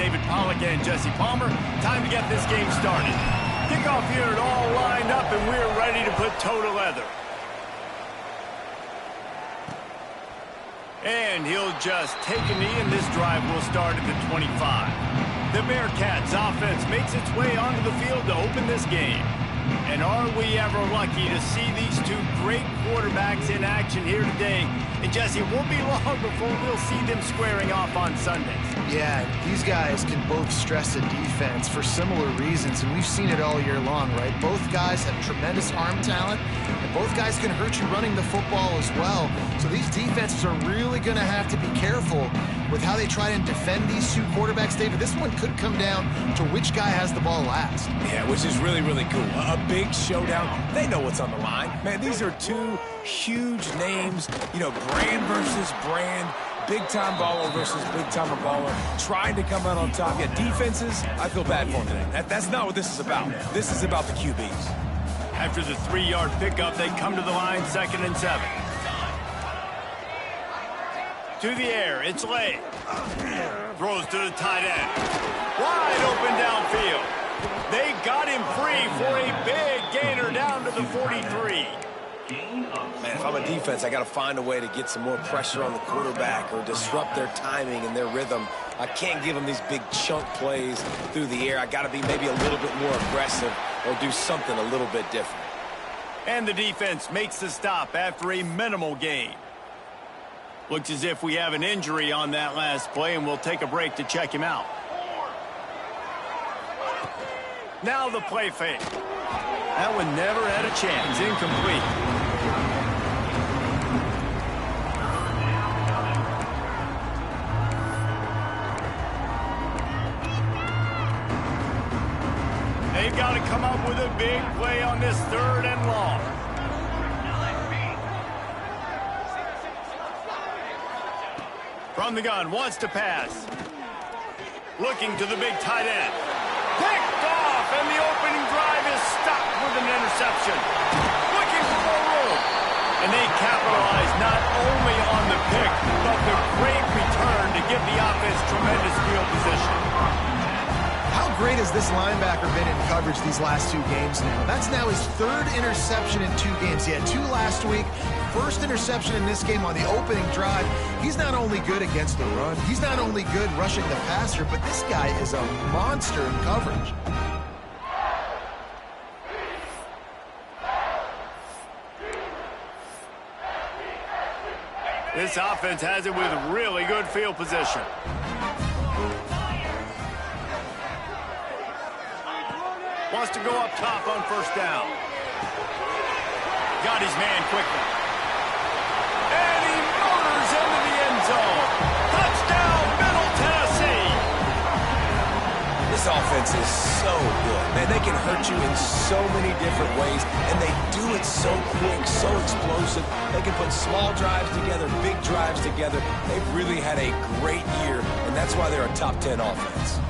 David Pollack and Jesse Palmer. Time to get this game started. Kickoff unit all lined up, and we're ready to put toe to leather. And he'll just take a knee, and this drive will start at the 25. The Bearcats offense makes its way onto the field to open this game. And are we ever lucky to see these two great quarterbacks in action here today. And Jesse, it won't be long before we'll see them squaring off on Sundays. Yeah, these guys can both stress a defense for similar reasons, and we've seen it all year long, right? Both guys have tremendous arm talent, and both guys can hurt you running the football as well. So these defenses are really going to have to be careful with how they try and defend these two quarterbacks. David, this one could come down to which guy has the ball last. Yeah, which is really, really cool. A big showdown. They know what's on the line. Man, these are two huge names, you know, brand versus brand. Big-time baller versus big-timer baller, trying to come out on top. Yeah, defenses, I feel bad for them today. That's not what this is about. This is about the QBs. After the 3-yard pickup, they come to the line, 2nd and 7. To the air, it's Lay. Throws to the tight end. Wide open downfield. They got him free for a big gainer down to the 43. Man, if I'm a defense, I got to find a way to get some more pressure on the quarterback or disrupt their timing and their rhythm. I can't give them these big chunk plays through the air. I got to be maybe a little bit more aggressive or do something a little bit different. And the defense makes the stop after a minimal gain. Looks as if we have an injury on that last play, and we'll take a break to check him out. Now the play fake. That one never had a chance. Incomplete. They've got to come up with a big play on this 3rd and long. From the gun, wants to pass. Looking to the big tight end. Picked off, and the opening drive is stopped with an interception. Looking for more room. And they capitalize not only on the pick, but the great return to give the offense tremendous field position. How great has this linebacker been in coverage these last 2 games now? That's now his 3rd interception in 2 games. He had 2 last week. 1st interception in this game on the opening drive. He's not only good against the run, he's not only good rushing the passer, but this guy is a monster in coverage. This offense has it with really good field position. Wants to go up top on 1st down. Got his man quickly. And he motors into the end zone. Touchdown, Middle Tennessee. This offense is so good. Man, they can hurt you in so many different ways, and they do it so quick, so explosive. They can put small drives together, big drives together. They've really had a great year, and that's why they're a top 10 offense.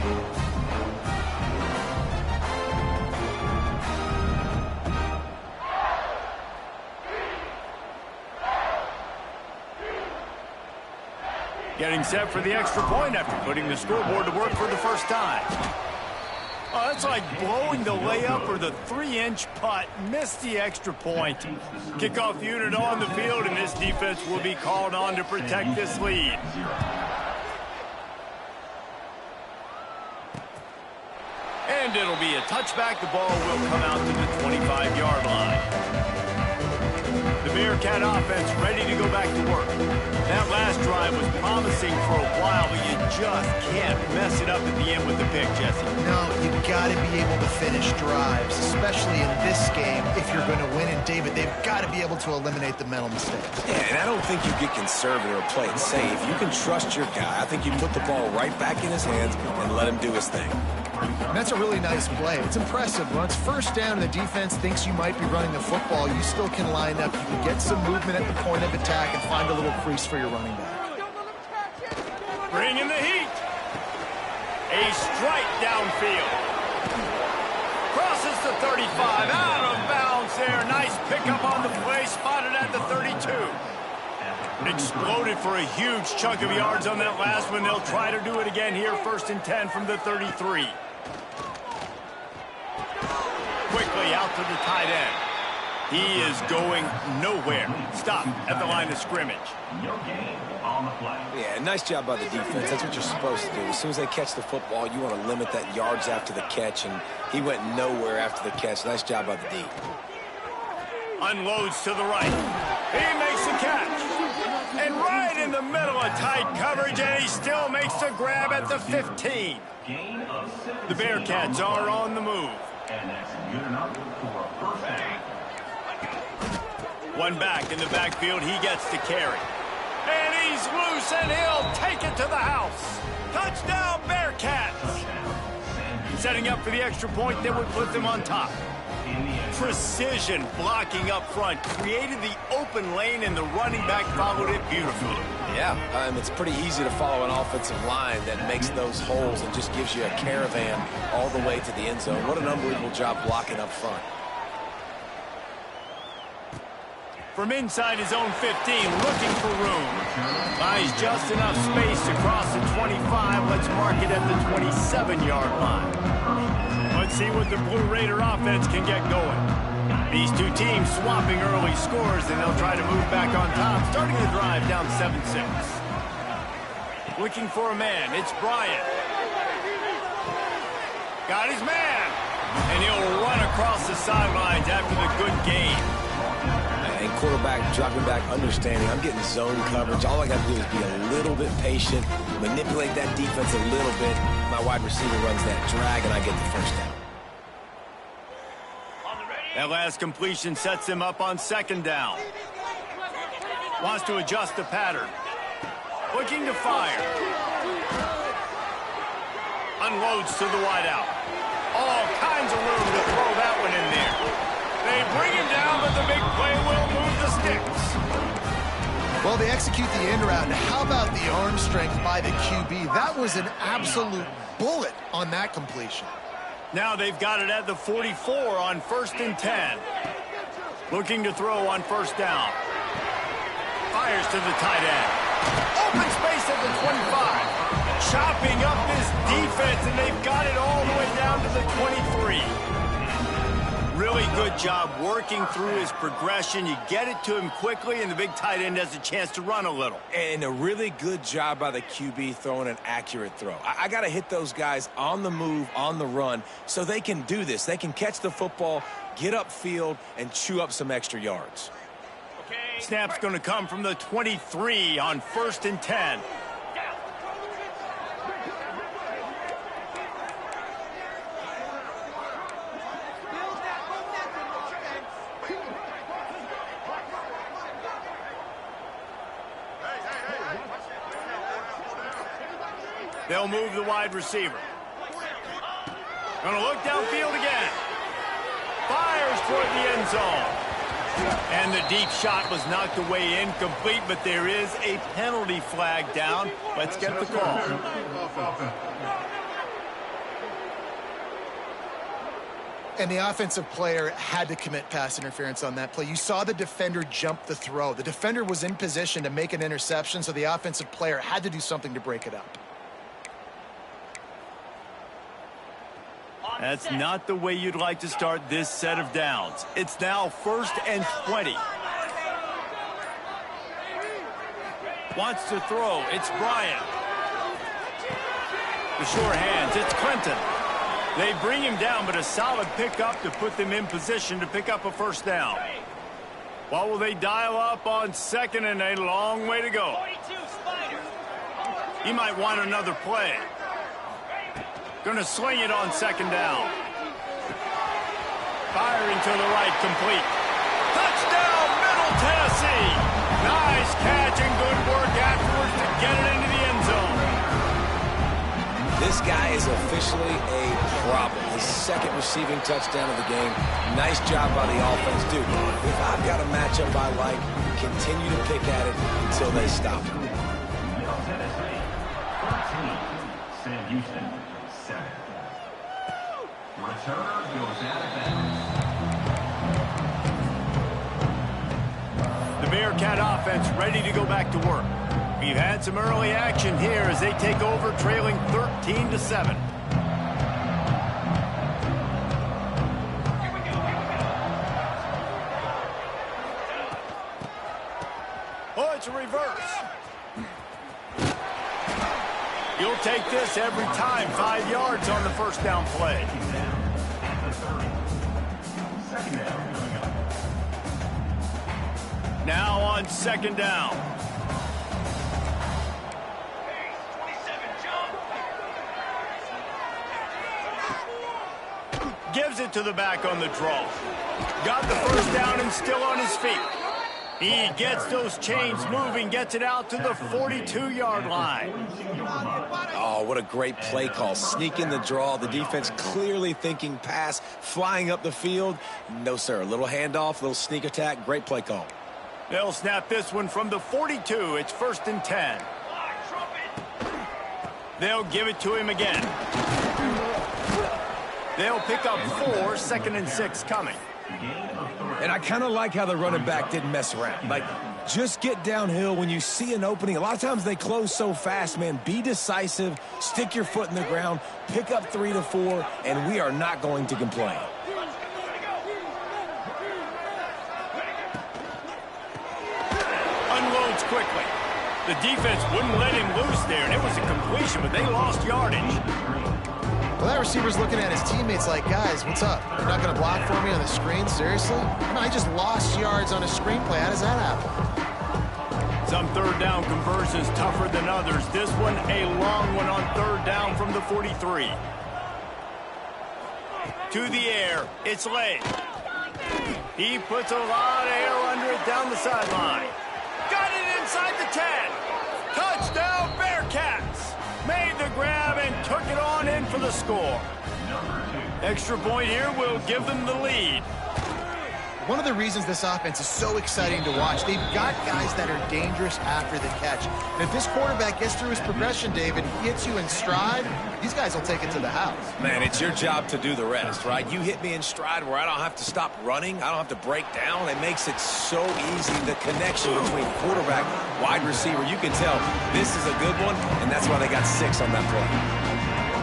Getting set for the extra point after putting the scoreboard to work for the first time. Oh, that's like blowing the layup or the 3-inch putt. Missed the extra point. Kickoff unit on the field, and this defense will be called on to protect this lead. And it'll be a touchback. The ball will come out to the 25-yard line. The Bearcat offense ready to go back to work. That last drive was promising for a while, but you just can't mess it up at the end with the pick, Jesse. No, you've got to be able to finish drives, especially in this game if you're going to win. And, David, they've got to be able to eliminate the mental mistakes. Yeah, and I don't think you get conservative or play it safe. You can trust your guy. I think you put the ball right back in his hands and let him do his thing. And that's a really nice play. It's impressive. When it's 1st down and the defense thinks you might be running the football, you still can line up. You can get some movement at the point of attack and find a little crease for your running back. Bringing the heat. A strike downfield. Crosses the 35. Out of bounds there. Nice pickup on the play. Spotted at the 32. Exploded for a huge chunk of yards on that last one. They'll try to do it again here, 1st and 10 from the 33. Quickly out to the tight end. He is going nowhere. Stop at the line of scrimmage. Yeah, nice job by the defense. That's what you're supposed to do. As soon as they catch the football, you want to limit that yards after the catch, and he went nowhere after the catch. Nice job by the D. Unloads to the right. He makes the catch. And right in the middle of tight coverage, and he still makes the grab at the 15. The Bearcats are on the move. And that's good enough for a first down. One back in the backfield, he gets to carry. And he's loose, and he'll take it to the house. Touchdown, Bearcats! Setting up for the extra point that would put them on top. Precision blocking up front, created the open lane, and the running back followed it beautifully. Yeah, it's pretty easy to follow an offensive line that makes those holes and just gives you a caravan all the way to the end zone. What an unbelievable job blocking up front. From inside his own 15, looking for room. Buys just enough space to cross the 25. Let's mark it at the 27-yard line. Let's see what the Blue Raider offense can get going. These two teams swapping early scores, and they'll try to move back on top, starting the drive down 7-6. Looking for a man. It's Bryant. Got his man. And he'll run across the sidelines after the good gain. And quarterback dropping back, understanding I'm getting zone coverage. All I got to do is be a little bit patient, manipulate that defense a little bit. My wide receiver runs that drag, and I get the first down. That last completion sets him up on 2nd down. Wants to adjust the pattern. Looking to fire. Unloads to the wideout. All kinds of room to throw that one in there. They bring him down, but the big play will move the sticks. Well, they execute the end route. Now, how about the arm strength by the QB? That was an absolute bullet on that completion. Now they've got it at the 44 on 1st and 10. Looking to throw on 1st down. Fires to the tight end. Open space at the 25. Chopping up this defense, and they've got it all the way down to the 23. Really good job working through his progression. You get it to him quickly, and the big tight end has a chance to run a little. And a really good job by the QB throwing an accurate throw. I got to hit those guys on the move, on the run, so they can do this. They can catch the football, get upfield, and chew up some extra yards. Snap's going to come from the 23 on 1st and 10. They'll move the wide receiver. Going to look downfield again. Fires toward the end zone. And the deep shot was knocked away incomplete, but there is a penalty flag down. Let's get the call. And the offensive player had to commit pass interference on that play. You saw the defender jump the throw. The defender was in position to make an interception, so the offensive player had to do something to break it up. That's not the way you'd like to start this set of downs. It's now 1st and 20. Wants to throw. It's Bryant. The sure hands. It's Clinton. They bring him down, but a solid pickup to put them in position to pick up a 1st down. What will they dial up on 2nd and a long way to go? He might want another play. Going to sling it on 2nd down. Firing to the right, complete. Touchdown, Middle Tennessee. Nice catch and good work afterwards to get it into the end zone. This guy is officially a problem. His 2nd receiving touchdown of the game. Nice job by the offense. Dude, if I've got a matchup I like, continue to pick at it until they stop it. Middle Tennessee, 13. Sam Houston, 7. Returner goes out of bounds. The Bearcat offense ready to go back to work. We've had some early action here as they take over, trailing 13-7. Oh, it's a reverse. You'll take this every time. 5 yards on the first down play. Now on second down. Gives it to the back on the draw. Got the first down and still on his feet. He gets those chains moving, gets it out to the 42-yard line. Oh, what a great play call. Sneaking the draw. The defense clearly thinking pass, flying up the field. No, sir. A little handoff, a little sneak attack. Great play call. They'll snap this one from the 42. It's 1st and 10. They'll give it to him again. They'll pick up 4, 2nd and 6 coming. And I kind of like how the running back didn't mess around. Like, just get downhill when you see an opening. A lot of times they close so fast, man. Be decisive, stick your foot in the ground, pick up 3 to 4, and we are not going to complain. Unloads quickly. The defense wouldn't let him loose there, and it was a completion, but they lost yardage. Well, that receiver's looking at his teammates like, guys, what's up? You're not going to block for me on the screen? Seriously? I just lost yards on a screenplay. How does that happen? Some third down conversions tougher than others. This one, a long one on third down from the 43. To the air, it's late. He puts a lot of air under it down the sideline. Got it inside the 10. Touchdown, Bearcats. Made the grab and took it on in for the score. Extra point here will give them the lead. One of the reasons this offense is so exciting to watch, they've got guys that are dangerous after the catch. And if this quarterback gets through his progression, David, he hits you in stride, these guys will take it to the house. Man, it's your job to do the rest, right? You hit me in stride where I don't have to stop running. I don't have to break down. It makes it so easy. The connection between quarterback, wide receiver, you can tell this is a good one, and that's why they got 6 on that play.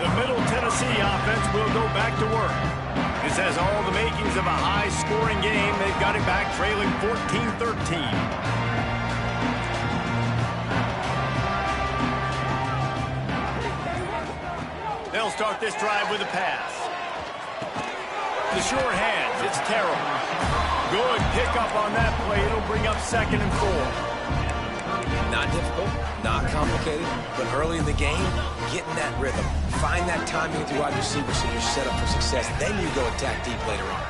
The Middle Tennessee offense will go back to work. This has all the makings of a high-scoring game. They've got it back trailing 14-13. They'll start this drive with a pass. The sure hands, it's Terrell. Good pickup on that play. It'll bring up 2nd and 4. Not difficult, not complicated, but early in the game, getting that rhythm. Find that timing with your wide receiver so you're set up for success. Then you go attack deep later on.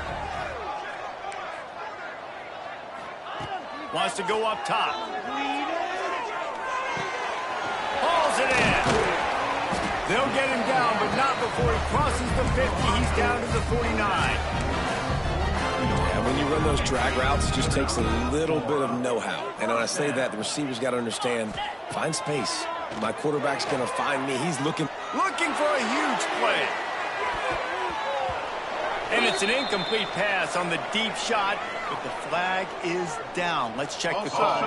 Wants to go up top. Hauls it in. They'll get him down, but not before he crosses the 50. He's down to the 49. Yeah, when you run those drag routes, it just takes a little bit of know-how. And when I say that, the receiver's got to understand, find space. My quarterback's going to find me. He's looking for a huge play. And it's an incomplete pass on the deep shot, but the flag is down. Let's check the call.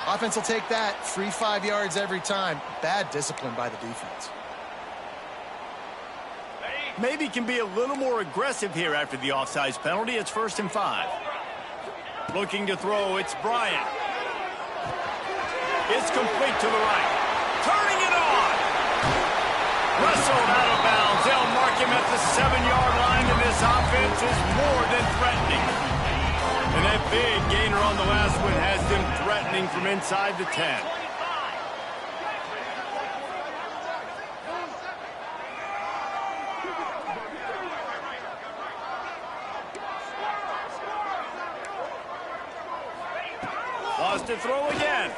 Offense will take that. Free 5 yards every time. Bad discipline by the defense. Maybe can be a little more aggressive here after the offsides penalty. It's 1st and 5. Looking to throw, it's Bryant. It's complete to the right. Turning it on. Wrestled out of bounds. They'll mark him at the 7-yard line, and this offense is more than threatening. And that big gainer on the last one has them threatening from inside the 10. Lost to throw again.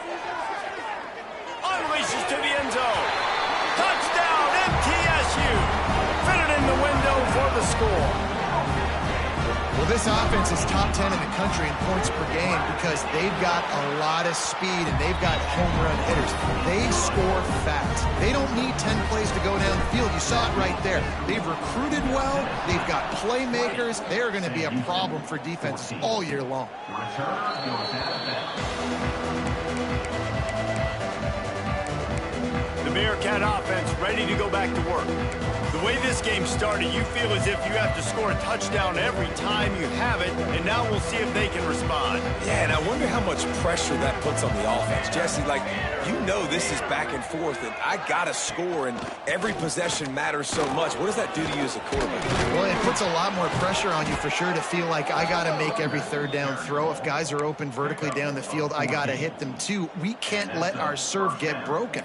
Unleashes to the end zone. Touchdown, MTSU. Fitted in the window for the score. Well, this offense is top 10 in the country in points per game because they've got a lot of speed and they've got home run hitters. They score fast. They don't need 10 plays to go down the field. You saw it right there. They've recruited well. They've got playmakers. They're going to be a problem for defenses all year long. The Bearcat offense ready to go back to work. The way this game started, you feel as if you have to score a touchdown every time you have it, and now we'll see if they can respond. Yeah, and I wonder how much pressure that puts on the offense. Jesse, like, you know this is back and forth, and I got to score, and every possession matters so much. What does that do to you as a quarterback? Well, it puts a lot more pressure on you for sure to feel like I got to make every third down throw. If guys are open vertically down the field, I got to hit them too. We can't let our serve get broken.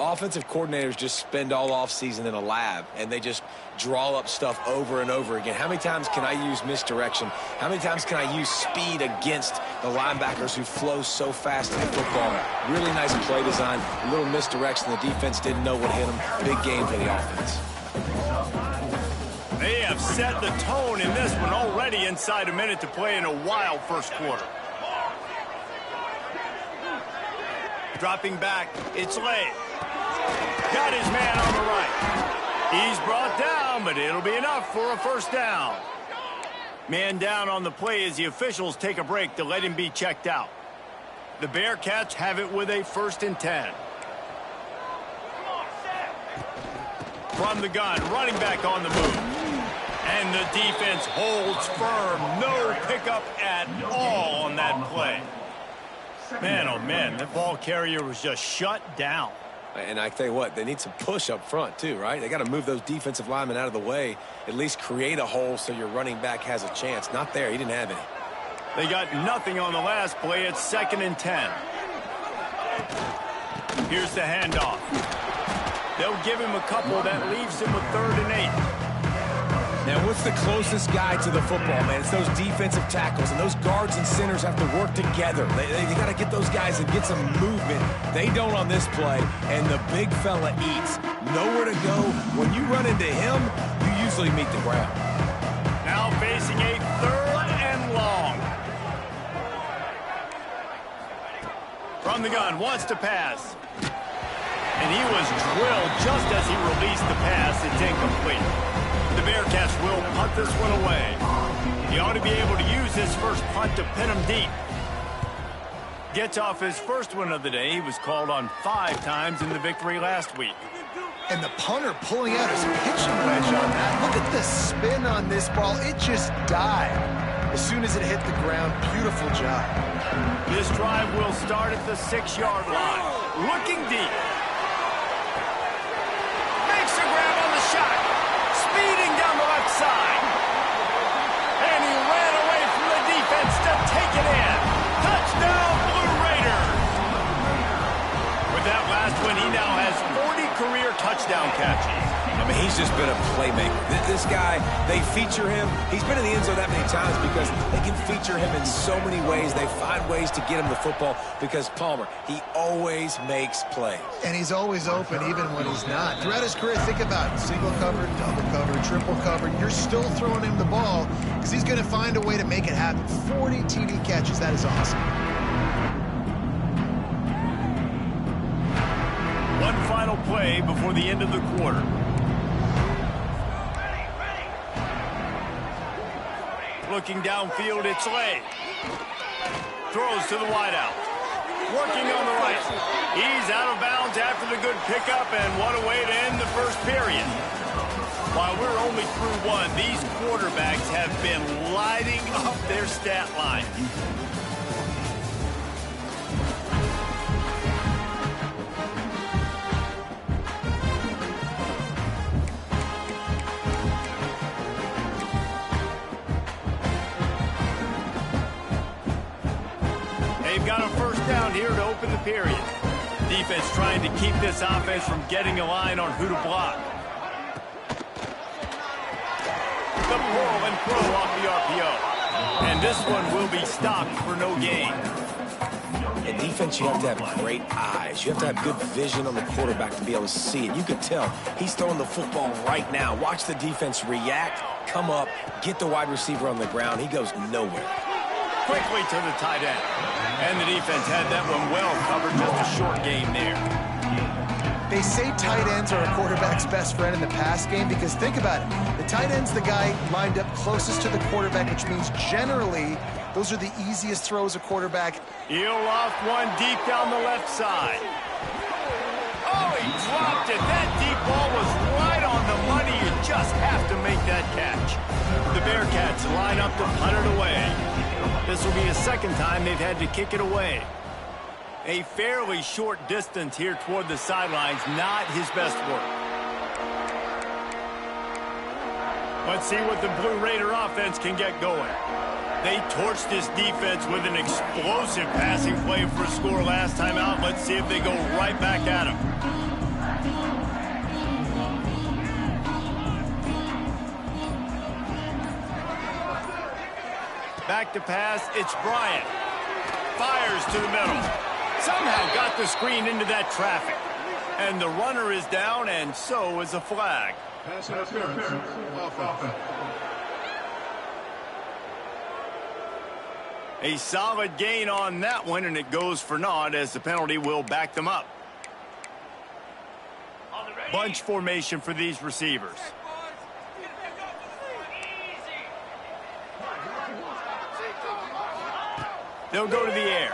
Offensive coordinators just spend all offseason in a lab, and they just draw up stuff over and over again. How many times can I use misdirection? How many times can I use speed against the linebackers who flow so fast in the football? Really nice play design, a little misdirection. The defense didn't know what hit them. Big game for the offense. They have set the tone in this one already inside a minute to play in a wild first quarter. Dropping back, it's Lay. Got his man on the right. He's brought down, but it'll be enough for a first down. Man down on the play as the officials take a break to let him be checked out. The Bearcats have it with a 1st and 10. From the gun, running back on the move. And the defense holds firm. No pickup at all on that play. Man, oh man, that ball carrier was just shut down. And I tell you what, they need some push up front too, right? They got to move those defensive linemen out of the way, at least create a hole so your running back has a chance. Not there. He didn't have any. They got nothing on the last play. It's 2nd and 10. Here's the handoff. They'll give him a couple. That leaves him with 3rd and 8. Now, what's the closest guy to the football, man? It's those defensive tackles, and those guards and centers have to work together. They got to get those guys and get some movement. They don't on this play, and the big fella eats. Nowhere to go. When you run into him, you usually meet the ground. Now facing a 3rd and long. From the gun, wants to pass. And he was drilled just as he released the pass. It's incomplete. The Bearcats will punt this one away. He ought to be able to use his first punt to pin him deep. Gets off his first one of the day. He was called on 5 times in the victory last week. And the punter pulling out his pitching wedge on that. Look at the spin on this ball. It just died as soon as it hit the ground. Beautiful job. This drive will start at the 6-yard line. Looking deep. Makes a grab on the shot. Speeding down the left side. And he ran away from the defense to take it in. Touchdown, Blue Raiders. With that last one, he now has 40 career touchdown catches. I mean, he's just been a playmaker. This guy, they feature him. He's been in the end zone that many times because they can feature him in so many ways. They find ways to get him the football because Palmer, he always makes plays. And he's always open even when he's not. Throughout his career, think about it. Single covered, double covered, triple covered. You're still throwing him the ball because he's going to find a way to make it happen. 40 TD catches. That is awesome. One final play before the end of the quarter. Looking downfield, it's Lay. Throws to the wideout. Working on the right. He's out of bounds after the good pickup, and what a way to end the first period. While we're only through one, these quarterbacks have been lighting up their stat line. They've got a first down here to open the period. Defense trying to keep this offense from getting a line on who to block. The pull and throw off the RPO. And this one will be stopped for no gain. In defense, you have to have great eyes. You have to have good vision on the quarterback to be able to see it. You can tell he's throwing the football right now. Watch the defense react, come up, get the wide receiver on the ground. He goes nowhere. Quickly to the tight end. And the defense had that one well covered. Just a short game there. They say tight ends are a quarterback's best friend in the pass game because think about it. The tight end's the guy lined up closest to the quarterback, which means generally those are the easiest throws a quarterback. He'll loft one deep down the left side. Oh, he dropped it. That deep ball was right on the money. You just have to make that catch. The Bearcats line up to punt it away. This will be the second time they've had to kick it away. A fairly short distance here toward the sidelines, not his best work. Let's see what the Blue Raider offense can get going. They torched this defense with an explosive passing play for a score last time out. Let's see if they go right back at him. Back to pass, it's Bryant. Fires to the middle. Somehow got the screen into that traffic. And the runner is down, and so is a flag. Pass interference. Offense. A solid gain on that one, and it goes for naught as the penalty will back them up. Bunch formation for these receivers. They'll go to the air.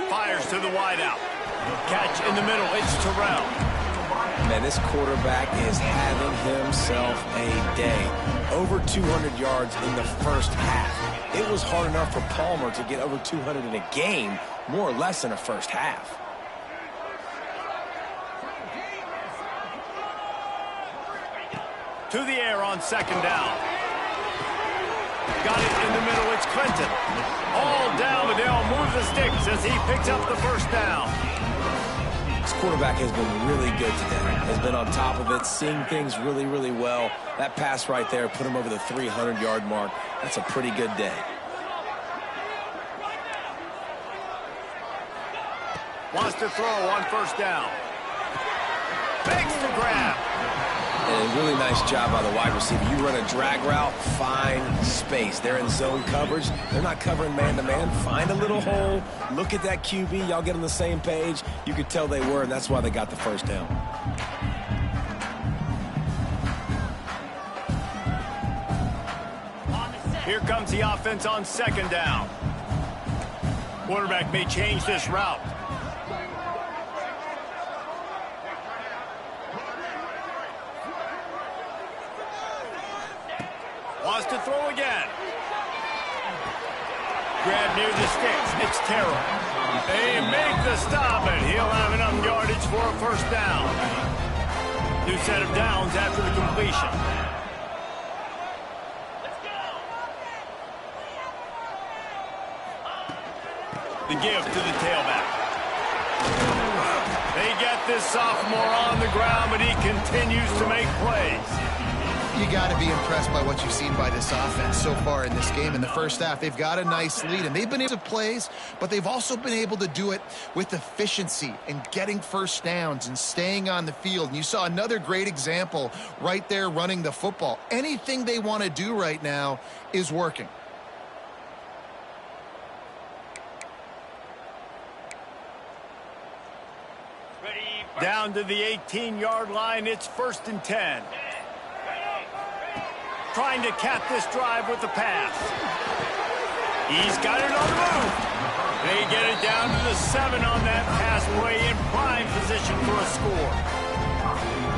Fires to the wideout. Catch in the middle. It's Terrell. Man, this quarterback is having himself a day. Over 200 yards in the first half. It was hard enough for Palmer to get over 200 in a game, more or less in a first half. To the air on second down. Got it in the middle. It's Clinton. All down, but they'll move the sticks as he picks up the first down. This quarterback has been really good today. Has been on top of it, seeing things really, really well. That pass right there put him over the 300-yard mark. That's a pretty good day. Wants to throw on first down. Fakes the grab. And a really nice job by the wide receiver. You run a drag route, find space. They're in zone coverage. They're not covering man-to-man. Find a little hole. Look at that QB. Y'all get on the same page. You could tell they were, and that's why they got the first down. Here comes the offense on second down. Quarterback may change this route. Wants to throw again. Grab near the sticks. It's Terrell. They make the stop, and he'll have enough yardage for a first down. New set of downs after the completion. The give to the tailback. They get this sophomore on the ground, but he continues to make plays. You got to be impressed by what you've seen by this offense so far in this game. In the first half, they've got a nice lead, and they've been able to plays, but they've also been able to do it with efficiency and getting first downs and staying on the field. And you saw another great example right there running the football. Anything they want to do right now is working. Down to the 18-yard line, it's 1st and 10. Trying to cap this drive with the pass. He's got it on the move. They get it down to the 7 on that pass play in prime position for a score.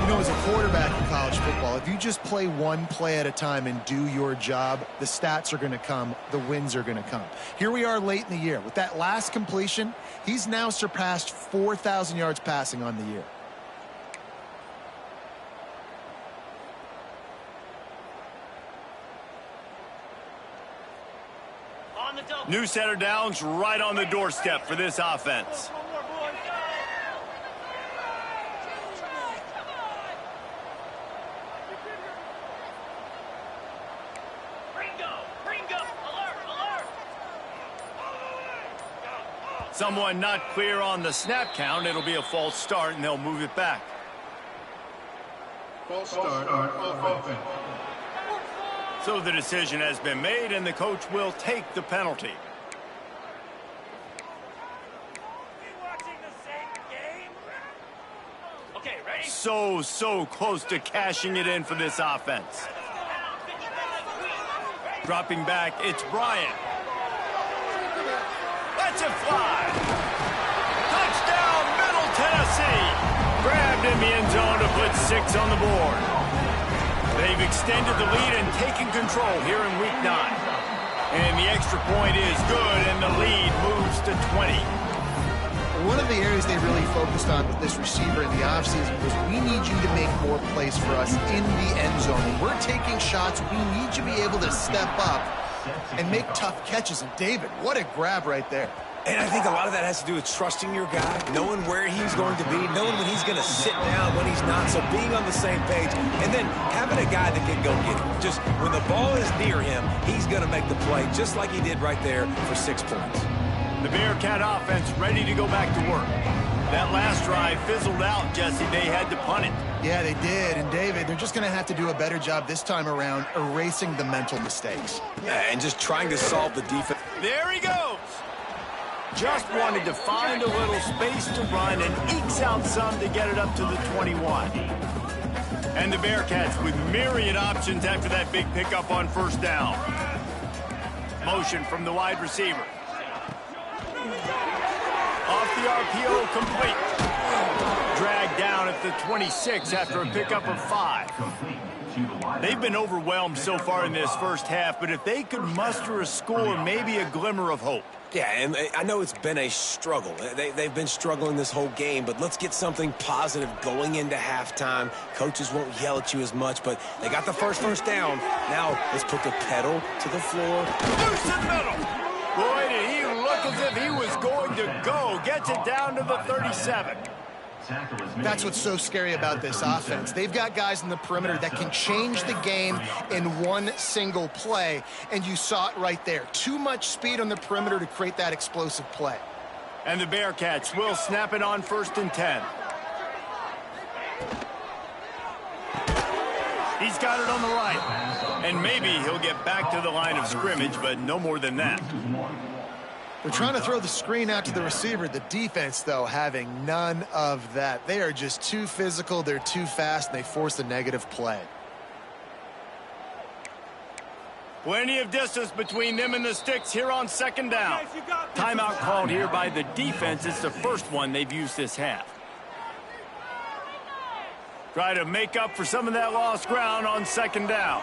You know, as a quarterback in college football, if you just play one play at a time and do your job, the stats are going to come, the wins are going to come. Here we are late in the year. With that last completion, he's now surpassed 4,000 yards passing on the year. New set of downs right on the doorstep for this offense. Someone not clear on the snap count. It'll be a false start, and they'll move it back. False start, offense. So the decision has been made, and the coach will take the penalty. So close to cashing it in for this offense. Dropping back, it's Bryant. Lets it fly. Touchdown, Middle Tennessee. Grabbed in the end zone to put 6 on the board. They've extended the lead and taken control here in Week 9. And the extra point is good, and the lead moves to 20. One of the areas they really focused on with this receiver in the offseason was we need you to make more plays for us in the end zone. When we're taking shots, we need you to be able to step up and make tough catches. And David, what a grab right there. And I think a lot of that has to do with trusting your guy, knowing where he's going to be, knowing when he's going to sit down, when he's not, so being on the same page, and then having a guy that can go get him. Just when the ball is near him, he's going to make the play, just like he did right there for 6 points. The Bearcat offense ready to go back to work. That last drive fizzled out, Jesse. They had to punt it. Yeah, they did. And, David, they're just going to have to do a better job this time around erasing the mental mistakes. Yeah, and just trying to solve the defense. There he goes. Just wanted to find a little space to run and ekes out some to get it up to the 21. And the Bearcats with myriad options after that big pickup on first down. Motion from the wide receiver. Off the RPO, complete. Dragged down at the 26 after a pickup of 5. They've been overwhelmed so far in this first half, but if they could muster a score, maybe a glimmer of hope. Yeah, and I know it's been a struggle. They've been struggling this whole game, but let's get something positive going into halftime. Coaches won't yell at you as much, but they got the first down. Now let's put the pedal to the floor. Loose in the middle. Boy, did he look as if he was going to go. Gets it down to the 37. That's what's so scary about this offense. They've got guys in the perimeter that can change the game in one single play, and you saw it right there. Too much speed on the perimeter to create that explosive play. And the Bearcats will snap it on 1st and 10. He's got it on the right. And maybe he'll get back to the line of scrimmage, but no more than that. They're trying to throw the screen out to the receiver. The defense, though, having none of that. They are just too physical, they're too fast, and they force a negative play. Plenty of distance between them and the sticks here on 2nd down. Timeout called here by the defense. It's the first one they've used this half. Try to make up for some of that lost ground on 2nd down.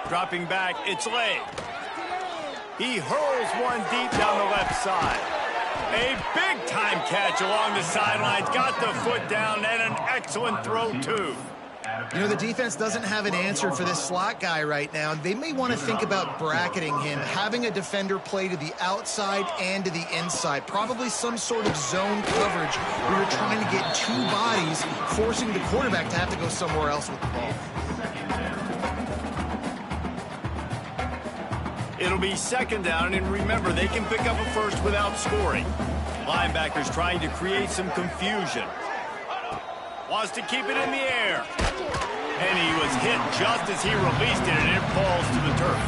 Dropping back, it's Lay. He hurls one deep down the left side. A big-time catch along the sidelines. Got the foot down and an excellent throw, too. You know, the defense doesn't have an answer for this slot guy right now. They may want to think about bracketing him, having a defender play to the outside and to the inside. Probably some sort of zone coverage where you're trying to get 2 bodies, forcing the quarterback to have to go somewhere else with the ball. It'll be 2nd down, and remember, they can pick up a first without scoring. Linebackers trying to create some confusion. Wants to keep it in the air. And he was hit just as he released it, and it falls to the turf.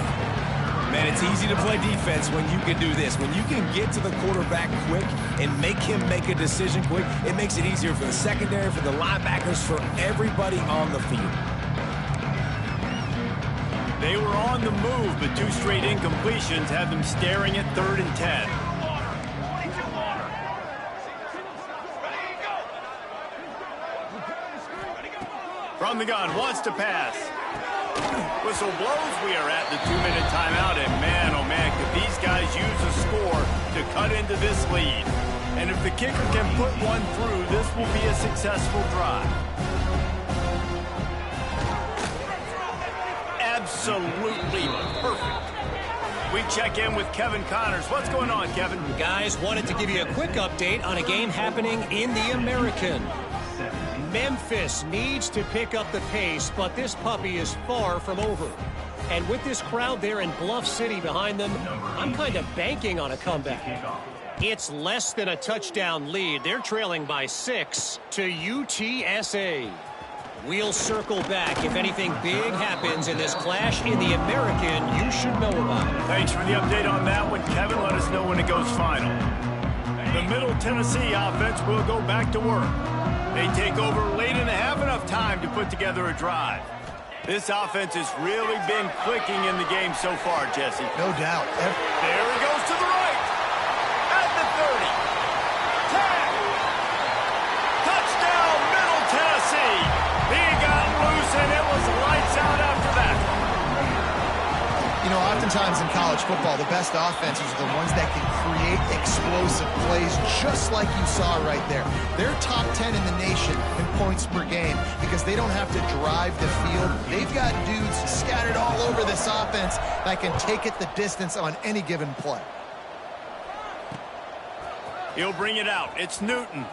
Man, it's easy to play defense when you can do this. When you can get to the quarterback quick and make him make a decision quick, it makes it easier for the secondary, for the linebackers, for everybody on the field. They were on the move, but 2 straight incompletions have them staring at 3rd and 10. From the gun, wants to pass. Whistle blows. We are at the 2-minute timeout, and man, oh man, could these guys use a score to cut into this lead. And if the kicker can put one through, this will be a successful drive. Absolutely perfect. We check in with Kevin Connors. What's going on, Kevin? Guys, wanted to give you a quick update on a game happening in the American. Memphis needs to pick up the pace, but this puppy is far from over. And with this crowd there in Bluff City behind them, I'm kind of banking on a comeback. It's less than a touchdown lead. They're trailing by 6 to UTSA. We'll circle back if anything big happens in this clash in the American you should know about. Thanks for the update on that one, Kevin. Let us know when it goes final. The Middle Tennessee offense will go back to work. They take over late and have enough time to put together a drive. This offense has really been clicking in the game so far, Jesse. No doubt. There he goes to the right. At the 30. 10. Touchdown, Middle Tennessee. He got loose, and it was lights out after that. You know, oftentimes in college football, the best offenses are the ones that can create explosive plays, just like you saw right there. They're top 10 in the nation in points per game because they don't have to drive the field. They've got dudes scattered all over this offense that can take it the distance on any given play. He'll bring it out. It's Newton.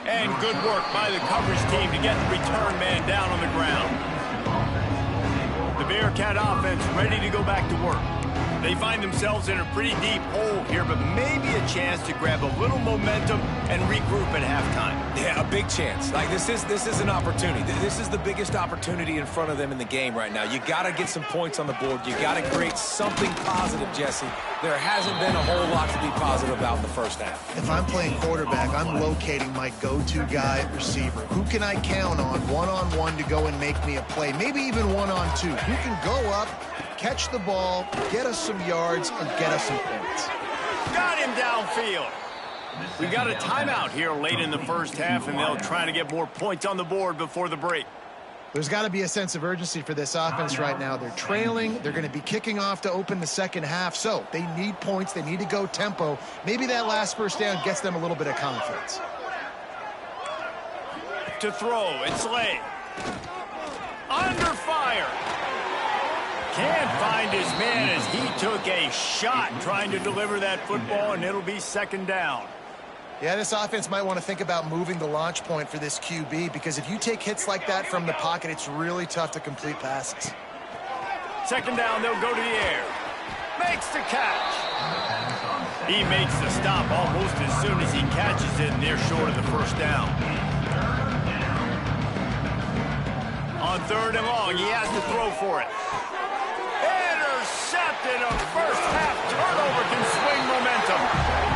And good work by the coverage team to get the return man down on the ground. The Bearcat offense ready to go back to work. They find themselves in a pretty deep hole here, but maybe a chance to grab a little momentum and regroup at halftime. Yeah, a big chance. Like this is an opportunity. This is the biggest opportunity in front of them in the game right now. You got to get some points on the board. You got to create something positive, Jesse. There hasn't been a whole lot to be positive about in the first half. If I'm playing quarterback, I'm locating my go-to guy at receiver. Who can I count on one-on-one to go and make me a play? Maybe even one-on-two. Who can go up, catch the ball, get us some yards, and get us some points. Got him downfield. We got a timeout here late in the first half, and they'll try to get more points on the board before the break. There's got to be a sense of urgency for this offense right now. They're trailing. They're going to be kicking off to open the second half, so they need points. They need to go tempo. Maybe that last first down gets them a little bit of confidence. To throw, it's Slay. Under fire. Can't find his man as he took a shot trying to deliver that football, and it'll be second down. Yeah, this offense might want to think about moving the launch point for this QB because if you take hits like that from the pocket, it's really tough to complete passes. Second down, they'll go to the air. Makes the catch. He makes the stop almost as soon as he catches it, and they're short of the first down. On third and long, he has to throw for it. Intercepted. A first half turnover can swing momentum.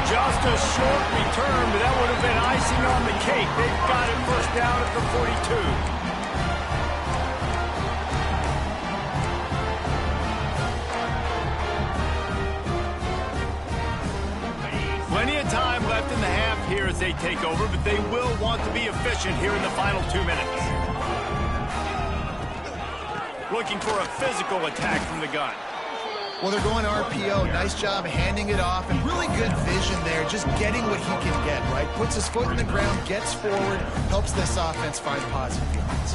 Just a short return, but that would have been icing on the cake. They've got it first down at the 42. Plenty of time left in the half here as they take over, but they will want to be efficient here in the final 2 minutes. Looking for a physical attack from the gun. Well, they're going RPO. Nice job handing it off, and really good vision there, just getting what he can get, right? Puts his foot in the ground, gets forward, helps this offense find positive yards.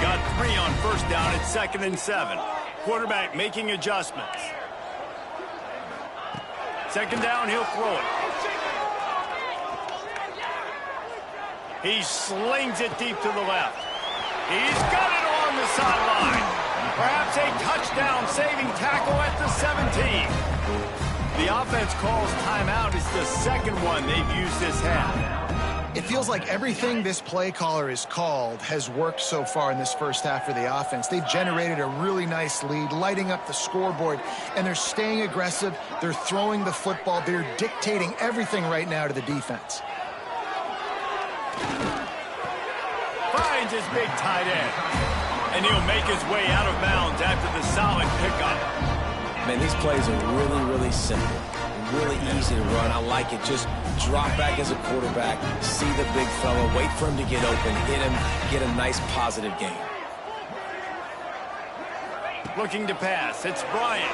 Got 3 on first down at 2nd and 7. Quarterback making adjustments. Second down, he'll throw it. He slings it deep to the left. He's got it along the sideline. Perhaps a touchdown-saving tackle at the 17. The offense calls timeout. It's the second one they've used this half. It feels like everything this play caller has called has worked so far in this first half for the offense. They've generated a really nice lead, lighting up the scoreboard, and they're staying aggressive. They're throwing the football. They're dictating everything right now to the defense. Finds his big tight end. And he'll make his way out of bounds after the solid pickup. Man, these plays are really, really simple. Really easy to run. I like it. Just drop back as a quarterback, see the big fella, wait for him to get open, hit him, get a nice positive gain. Looking to pass. It's Bryant.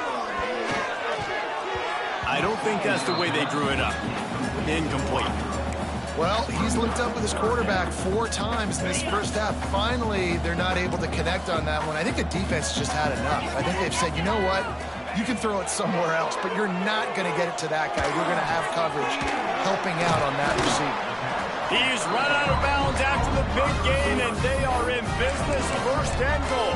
I don't think that's the way they drew it up. Incomplete. Well, he's linked up with his quarterback 4 times in this first half. Finally, they're not able to connect on that one. I think the defense just had enough. I think they've said, you know what? You can throw it somewhere else, but you're not going to get it to that guy. We're going to have coverage helping out on that receiver. He's run out of bounds after the big gain, and they are in business, first and goal.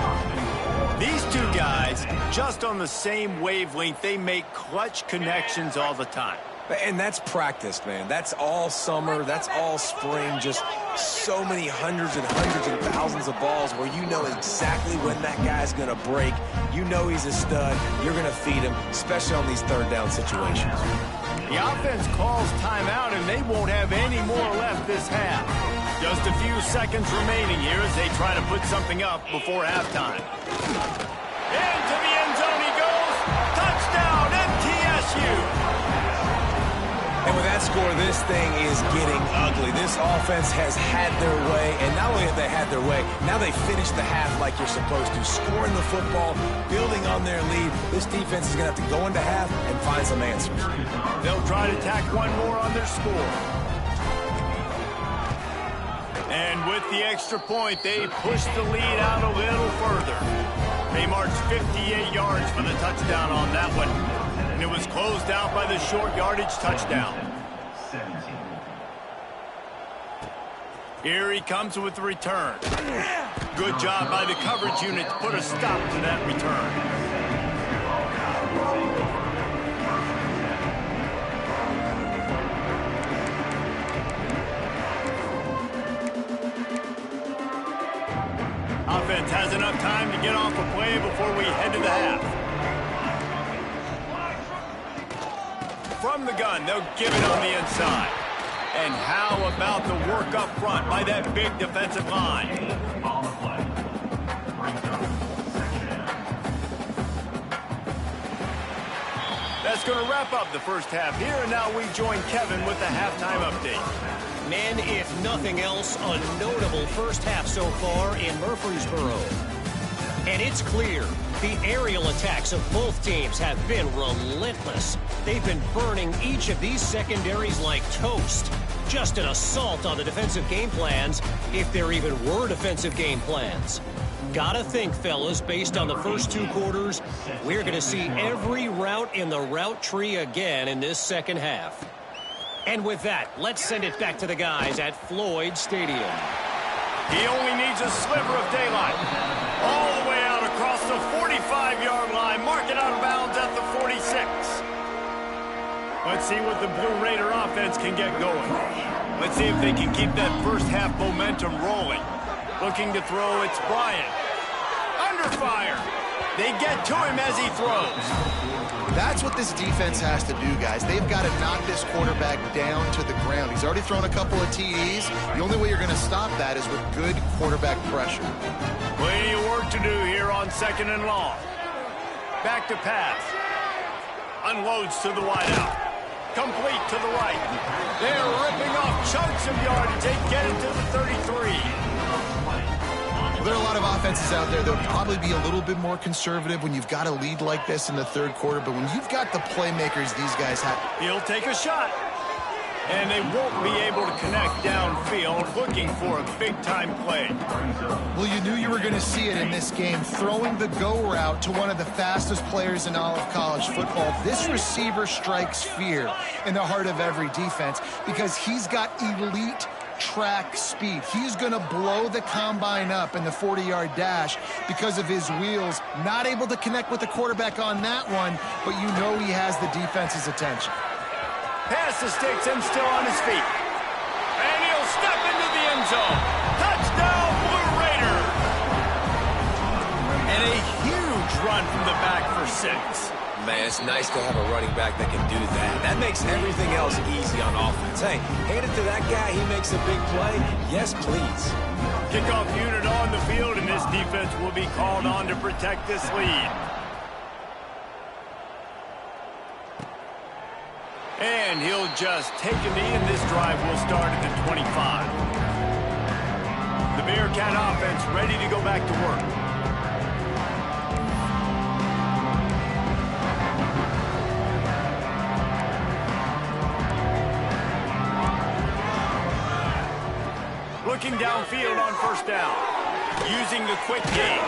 These two guys, just on the same wavelength, they make clutch connections all the time. And that's practiced, man. That's all summer. That's all spring. Just so many hundreds and thousands of balls where you know exactly when that guy's going to break. You know he's a stud. You're going to feed him, especially on these third down situations. The offense calls timeout, and they won't have any more left this half. Just a few seconds remaining here as they try to put something up before halftime. Into the end zone he goes. Touchdown, MTSU. And with that score, this thing is getting ugly. This offense has had their way, and not only have they had their way, now they finish the half like you're supposed to, scoring the football, building on their lead. This defense is going to have to go into half and find some answers. They'll try to tack one more on their score. And with the extra point, they push the lead out a little further. They marched 58 yards for the touchdown on that one. And it was closed out by the short yardage touchdown. Here he comes with the return. Good job by the coverage unit to put a stop to that return. Offense has enough time to get off a play before we head to the half. From the gun, they'll give it on the inside. And how about the work up front by that big defensive line? That's going to wrap up the first half here, and now we join Kevin with the halftime update. Men, if nothing else, a notable first half so far in Murfreesboro. And it's clear, the aerial attacks of both teams have been relentless. They've been burning each of these secondaries like toast. Just an assault on the defensive game plans, if there even were defensive game plans. Gotta think, fellas, based on the first two quarters, we're going to see every route in the route tree again in this second half. And with that, let's send it back to the guys at Floyd Stadium. He only needs a sliver of daylight. All the way out across the 45-yard line, marking out of bounds at the 46. Let's see what the Blue Raider offense can get going. Let's see if they can keep that first half momentum rolling. Looking to throw, it's Bryant. Under fire. They get to him as he throws. That's what this defense has to do, guys. They've got to knock this quarterback down to the ground. He's already thrown a couple of TDs. The only way you're going to stop that is with good quarterback pressure. Plenty of work to do here on second and long. Back to pass. Unloads to the wideout. Complete to the right. They're ripping off chunks of yardage. They get it to the 33. There are a lot of offenses out there that would probably be a little bit more conservative when you've got a lead like this in the third quarter, but when you've got the playmakers these guys have. He'll take a shot. And they won't be able to connect downfield, looking for a big-time play. Well, you knew you were going to see it in this game, throwing the go route to one of the fastest players in all of college football. This receiver strikes fear in the heart of every defense because he's got elite track speed. He's going to blow the combine up in the 40-yard dash because of his wheels. Not able to connect with the quarterback on that one, but you know he has the defense's attention. Pass the sticks, him still on his feet. And he'll step into the end zone. Touchdown, Blue Raiders! And a huge run from the back for 6. Man, it's nice to have a running back that can do that. That makes everything else easy on offense. Hey, hand it to that guy, he makes a big play. Yes, please. Kickoff unit on the field, and this defense will be called on to protect this lead. And he'll just take a knee, and this drive will start at the 25. The Bearcat offense ready to go back to work. Looking downfield on first down. Using the quick game.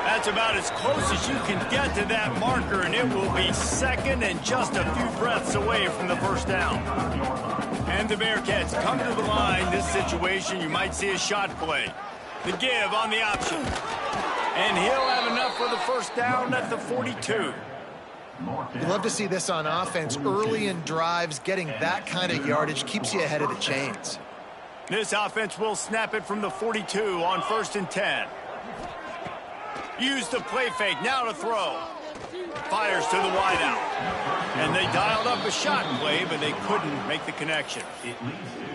That's about as close as you can get to that marker, and it will be second and just a few breaths away from the first down. And the Bearcats come to the line. This situation, you might see a shot play. The give on the option. And he'll have enough for the first down at the 42. You love to see this on offense. Early in drives, getting that kind of yardage keeps you ahead of the chains. This offense will snap it from the 42 on 1st and 10. Use the play fake, now to throw. Fires to the wideout. And they dialed up a shot play, but they couldn't make the connection.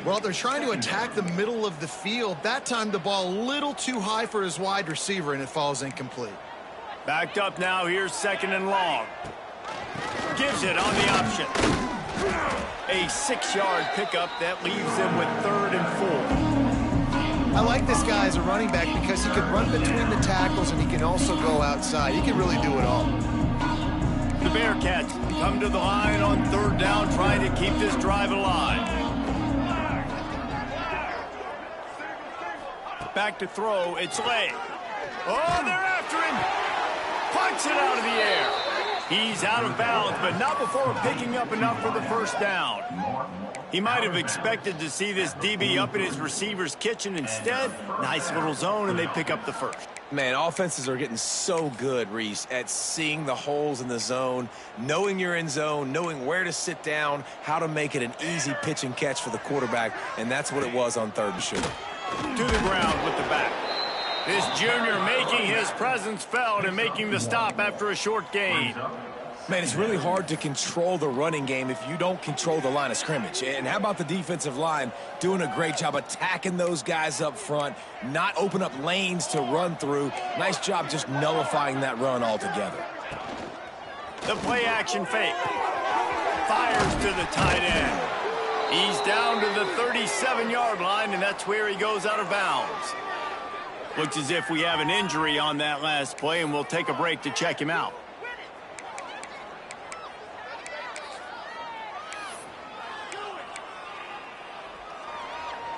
Well, they're trying to attack the middle of the field. That time the ball a little too high for his wide receiver, and it falls incomplete. Backed up now, here's 2nd and long. Gives it on the option. A 6-yard pickup that leaves them with 3rd and 4. I like this guy as a running back because he can run between the tackles and he can also go outside. He can really do it all. The Bearcats come to the line on 3rd down, trying to keep this drive alive. Back to throw, it's Lay. Oh, they're after him. Punts it out of the air. He's out of bounds, but not before picking up enough for the first down. He might have expected to see this DB up in his receiver's kitchen. Instead, nice little zone, and they pick up the first. Man, offenses are getting so good, Reese, at seeing the holes in the zone, knowing you're in zone, knowing where to sit down, how to make it an easy pitch and catch for the quarterback, and that's what it was on 3rd and short. To the ground with the back. This junior making his presence felt and making the stop after a short gain. Man, it's really hard to control the running game if you don't control the line of scrimmage. And how about the defensive line doing a great job attacking those guys up front, not open up lanes to run through. Nice job just nullifying that run altogether. The play action fake. Fires to the tight end. He's down to the 37-yard line, and that's where he goes out of bounds. Looks as if we have an injury on that last play, and we'll take a break to check him out.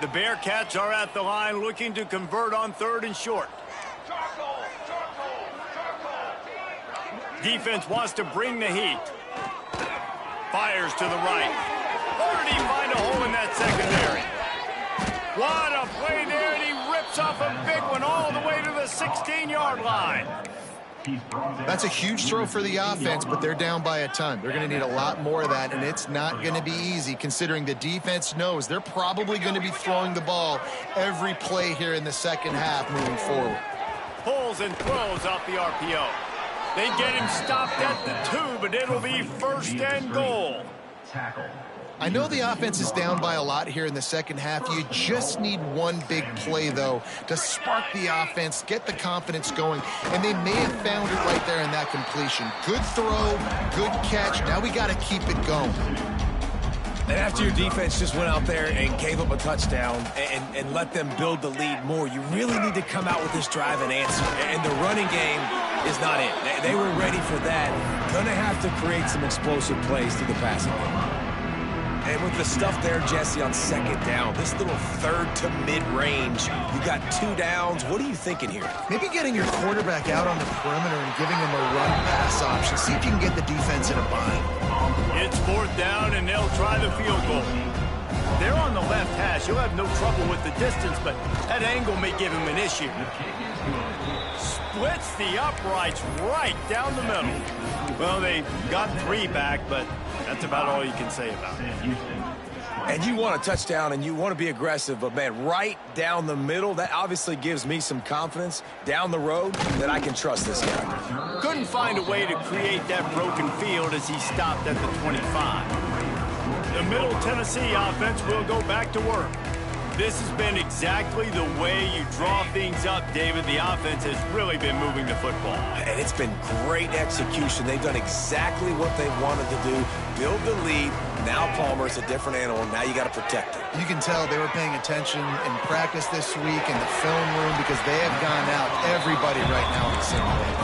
The Bearcats are at the line looking to convert on 3rd and short. Defense wants to bring the heat. Fires to the right. Or did he find a hole in that secondary? What a play there, and he rips off a big one all the way to the 16-yard line. That's a huge throw for the offense, but they're down by a ton. They're going to need a lot more of that, and it's not going to be easy considering the defense knows they're probably going to be throwing the ball every play here in the second half moving forward. Pulls and throws off the RPO. They get him stopped at the 2, but it'll be 1st and goal. I know the offense is down by a lot here in the second half. You just need one big play, though, to spark the offense, get the confidence going, and they may have found it right there in that completion. Good throw, good catch. Now we got to keep it going. And after your defense just went out there and gave up a touchdown and let them build the lead more, you really need to come out with this drive and answer. And the running game is not it. They were ready for that. Going to have to create some explosive plays through the passing game. And with the stuff there, Jesse, on 2nd down, this little 3rd to mid-range, you got 2 downs. What are you thinking here? Maybe getting your quarterback out on the perimeter and giving him a run-pass option. See if you can get the defense in a bind. It's 4th down, and they'll try the field goal. They're on the left hash. He'll have no trouble with the distance, but that angle may give him an issue. Splits the uprights right down the middle. Well, they got 3 back, but that's about all you can say about it. And you want a touchdown and you want to be aggressive, but, man, right down the middle, that obviously gives me some confidence down the road that I can trust this guy. Couldn't find a way to create that broken field as he stopped at the 25. The Middle Tennessee offense will go back to work. This has been exactly the way you draw things up, David. The offense has really been moving the football. And it's been great execution. They've done exactly what they wanted to do, build the lead. Now Palmer's a different animal. Now you got to protect it. You can tell they were paying attention in practice this week in the film room because they have gone out everybody right now on the same page.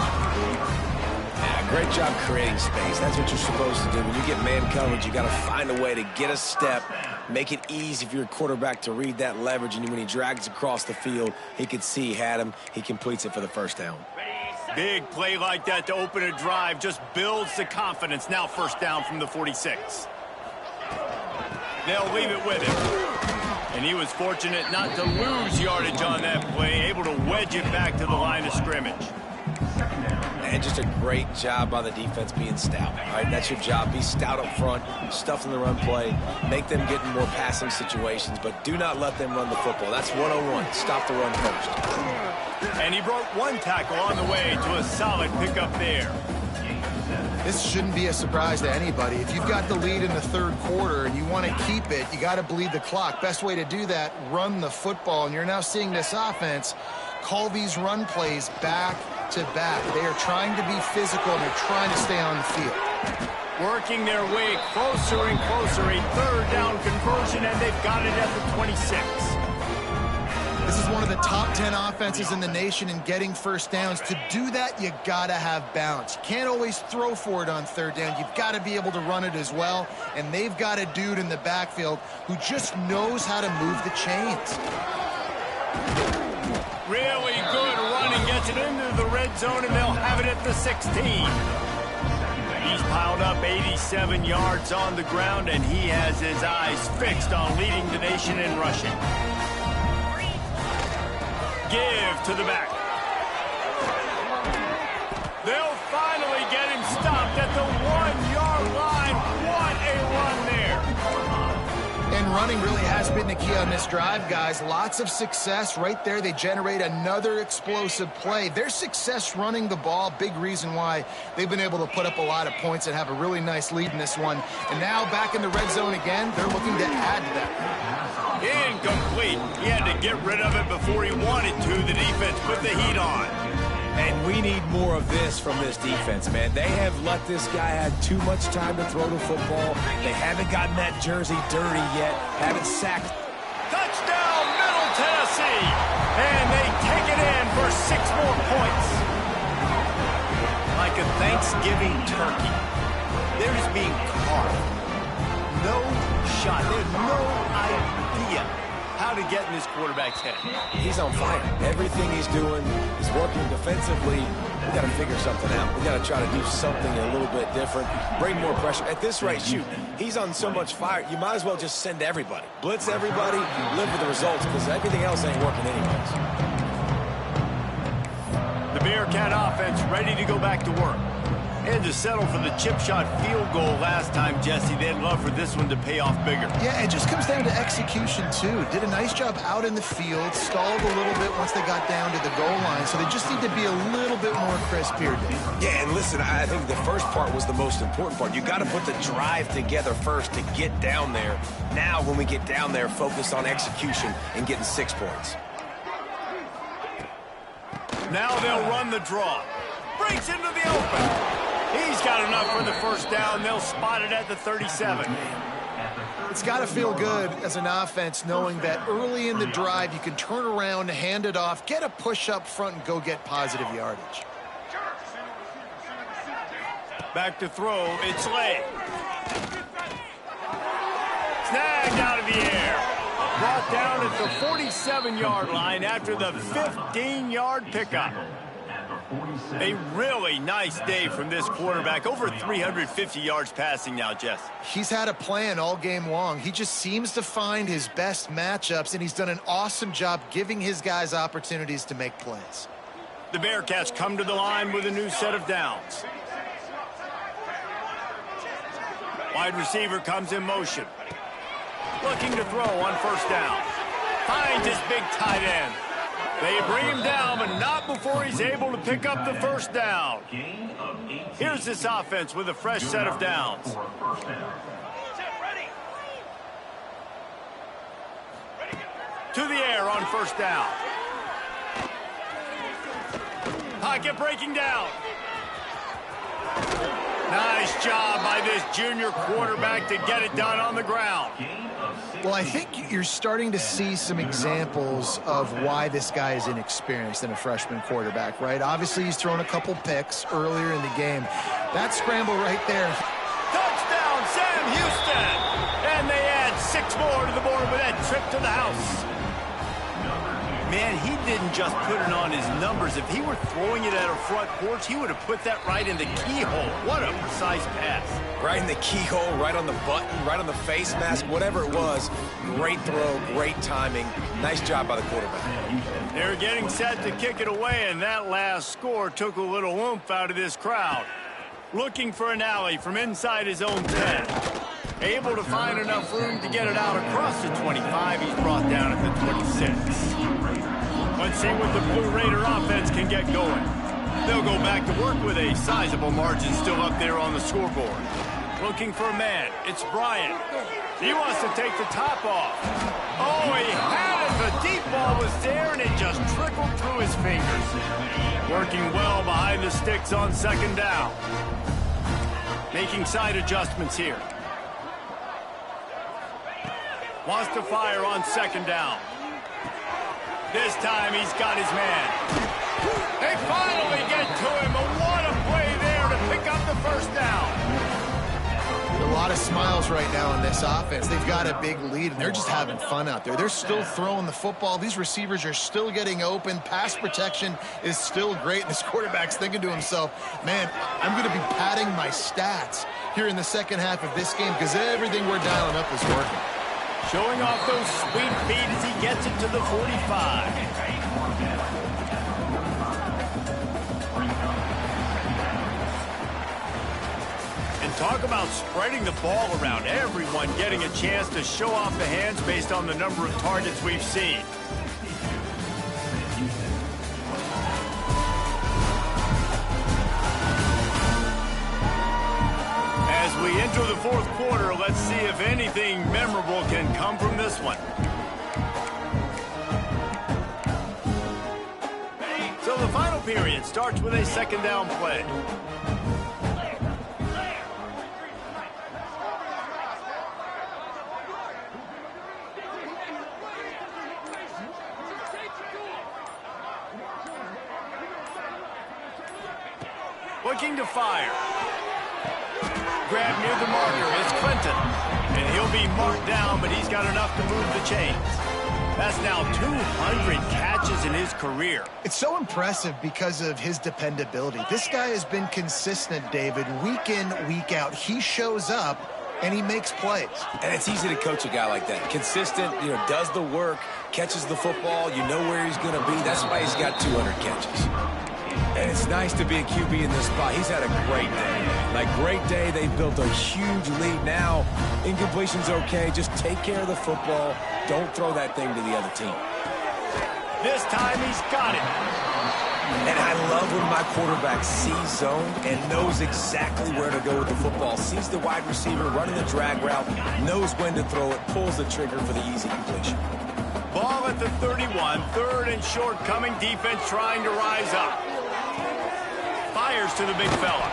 Yeah, great job creating space. That's what you're supposed to do. When you get man coverage, you got to find a way to get a step, make it easy for your quarterback to read that leverage, and when he drags across the field, he can see he had him. He completes it for the 1st down. Big play like that to open a drive just builds the confidence. Now first down from the 46. They'll leave it with him. And he was fortunate not to lose yardage on that play, able to wedge it back to the line of scrimmage. And just a great job by the defense being stout. All right, that's your job. Be stout up front, stuff in the run play, make them get in more passing situations, but do not let them run the football. That's 101. Stop the run first. And he broke one tackle on the way to a solid pickup there. This shouldn't be a surprise to anybody. If you've got the lead in the third quarter and you want to keep it, you got to bleed the clock. Best way to do that, run the football. And you're now seeing this offense call these run plays back to back. They are trying to be physical and they're trying to stay on the field. Working their way closer and closer. A third down conversion, and they've got it at the 26. This is one of the top 10 offenses in the nation in getting first downs. To do that, you got to have balance. You can't always throw for it on third down. You've got to be able to run it as well. And they've got a dude in the backfield who just knows how to move the chains. Really good running, gets it into the red zone, and they'll have it at the 16. He's piled up 87 yards on the ground, and he has his eyes fixed on leading the nation in rushing. Give to the back. They'll finally get him stopped at the 1-yard line. What a run there. And running really has been the key on this drive, guys. Lots of success right there. They generate another explosive play. Their success running the ball, big reason why they've been able to put up a lot of points and have a really nice lead in this one. And now back in the red zone again, they're looking to add to that. Incomplete. He had to get rid of it before he wanted to. The defense put the heat on. And we need more of this from this defense, man. They have let this guy have too much time to throw the football. They haven't gotten that jersey dirty yet. Haven't sacked. Touchdown, Middle Tennessee. And they take it in for 6 more points. Like a Thanksgiving turkey. They're just being carved. No shot. There's no idea how to get in this quarterback's head. He's on fire. Everything he's doing is working defensively. We got to figure something out. We got to try to do something a little bit different. Bring more pressure. At this rate, shoot, he's on so much fire, you might as well just send everybody. Blitz everybody, live with the results, because everything else ain't working anyways. The Bearcat offense ready to go back to work. And to settle for the chip shot field goal last time, Jesse, they'd love for this one to pay off bigger. Yeah, it just comes down to execution, too. Did a nice job out in the field, stalled a little bit once they got down to the goal line, so they just need to be a little bit more crisp here, Dave. Yeah, and listen, I think the first part was the most important part. You got to put the drive together first to get down there. Now, when we get down there, focus on execution and getting 6 points. Now they'll run the draw. Breaks into the open. He's got enough for the first down. They'll spot it at the 37. It's got to feel good as an offense knowing that early in the drive you can turn around, hand it off, get a push up front, and go get positive yardage. Back to throw. It's Lay. Snagged out of the air. Brought down at the 47-yard line after the 15-yard pickup. A really nice day from this quarterback. Over 350 yards passing now, Jess. He's had a plan all game long. He just seems to find his best matchups, and he's done an awesome job giving his guys opportunities to make plays. The Bearcats come to the line with a new set of downs. Wide receiver comes in motion. Looking to throw on first down. Finds his big tight end. They bring him down, but not before he's able to pick up the first down. Here's this offense with a fresh set of downs. To the air on first down. Pocket breaking down. Nice job by this junior quarterback to get it done on the ground. Well, I think you're starting to see some examples of why this guy is inexperienced in a freshman quarterback, right? Obviously, he's thrown a couple picks earlier in the game. That scramble right there. Touchdown, Sam Houston! And they add 6 more to the board with that trip to the house. Man, he didn't just put it on his numbers. If he were throwing it at a front porch, he would have put that right in the keyhole. What a precise pass. Right in the keyhole, right on the button, right on the face mask, whatever it was. Great throw, great timing. Nice job by the quarterback. They're getting set to kick it away, and that last score took a little oomph out of this crowd. Looking for an alley from inside his own 10. Able to find enough room to get it out across the 25. He's brought down at the 26. Let's see what the Blue Raider offense can get going. They'll go back to work with a sizable margin still up there on the scoreboard. Looking for a man. It's Bryant. He wants to take the top off. Oh, he had it. The deep ball was there, and it just trickled through his fingers. Working well behind the sticks on second down. Making side adjustments here. Wants to fire on second down. This time he's got his man. They finally get to him. What a play there to pick up the first down. A lot of smiles right now in this offense. They've got a big lead, and they're just having fun out there. They're still throwing the football. These receivers are still getting open. Pass protection is still great, and this quarterback's thinking to himself, man, I'm going to be padding my stats here in the second half of this game because everything we're dialing up is working. Showing off those sweet feet as he gets it to the 45. And talk about spreading the ball around. Everyone getting a chance to show off the hands based on the number of targets we've seen. As we enter the fourth quarter, let's see if anything memorable can come from this one. So the final period starts with a second down play. Looking to fire. Grab near the marker is Clinton. And he'll be marked down, but he's got enough to move the chains. That's now 200 catches in his career. It's so impressive because of his dependability. This guy has been consistent, David, week in, week out. He shows up, and he makes plays. And it's easy to coach a guy like that. Consistent, does the work, catches the football, you know where he's going to be. That's why he's got 200 catches. And it's nice to be a QB in this spot. He's had a great day. Great day. They've built a huge lead. Now, incompletion's okay. Just take care of the football. Don't throw that thing to the other team. This time he's got it. And I love when my quarterback sees zone and knows exactly where to go with the football. Sees the wide receiver running the drag route, knows when to throw it, pulls the trigger for the easy completion. Ball at the 31, third and short coming. Defense trying to rise up. Fires to the big fella.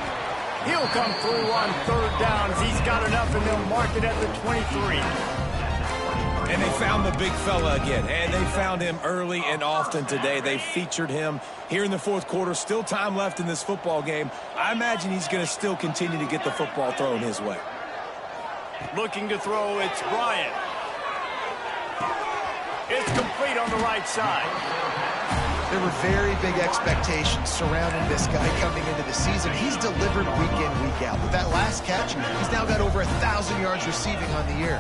He'll come through on third downs. He's got enough, and they'll mark it at the 23. And they found the big fella again, and they found him early and often today. They featured him here in the fourth quarter. Still time left in this football game. I imagine he's going to still continue to get the football thrown his way. Looking to throw, it's Bryant. It's complete on the right side. There were very big expectations surrounding this guy coming into the season. He's delivered week in, week out. With that last catch, he's now got over 1,000 yards receiving on the year.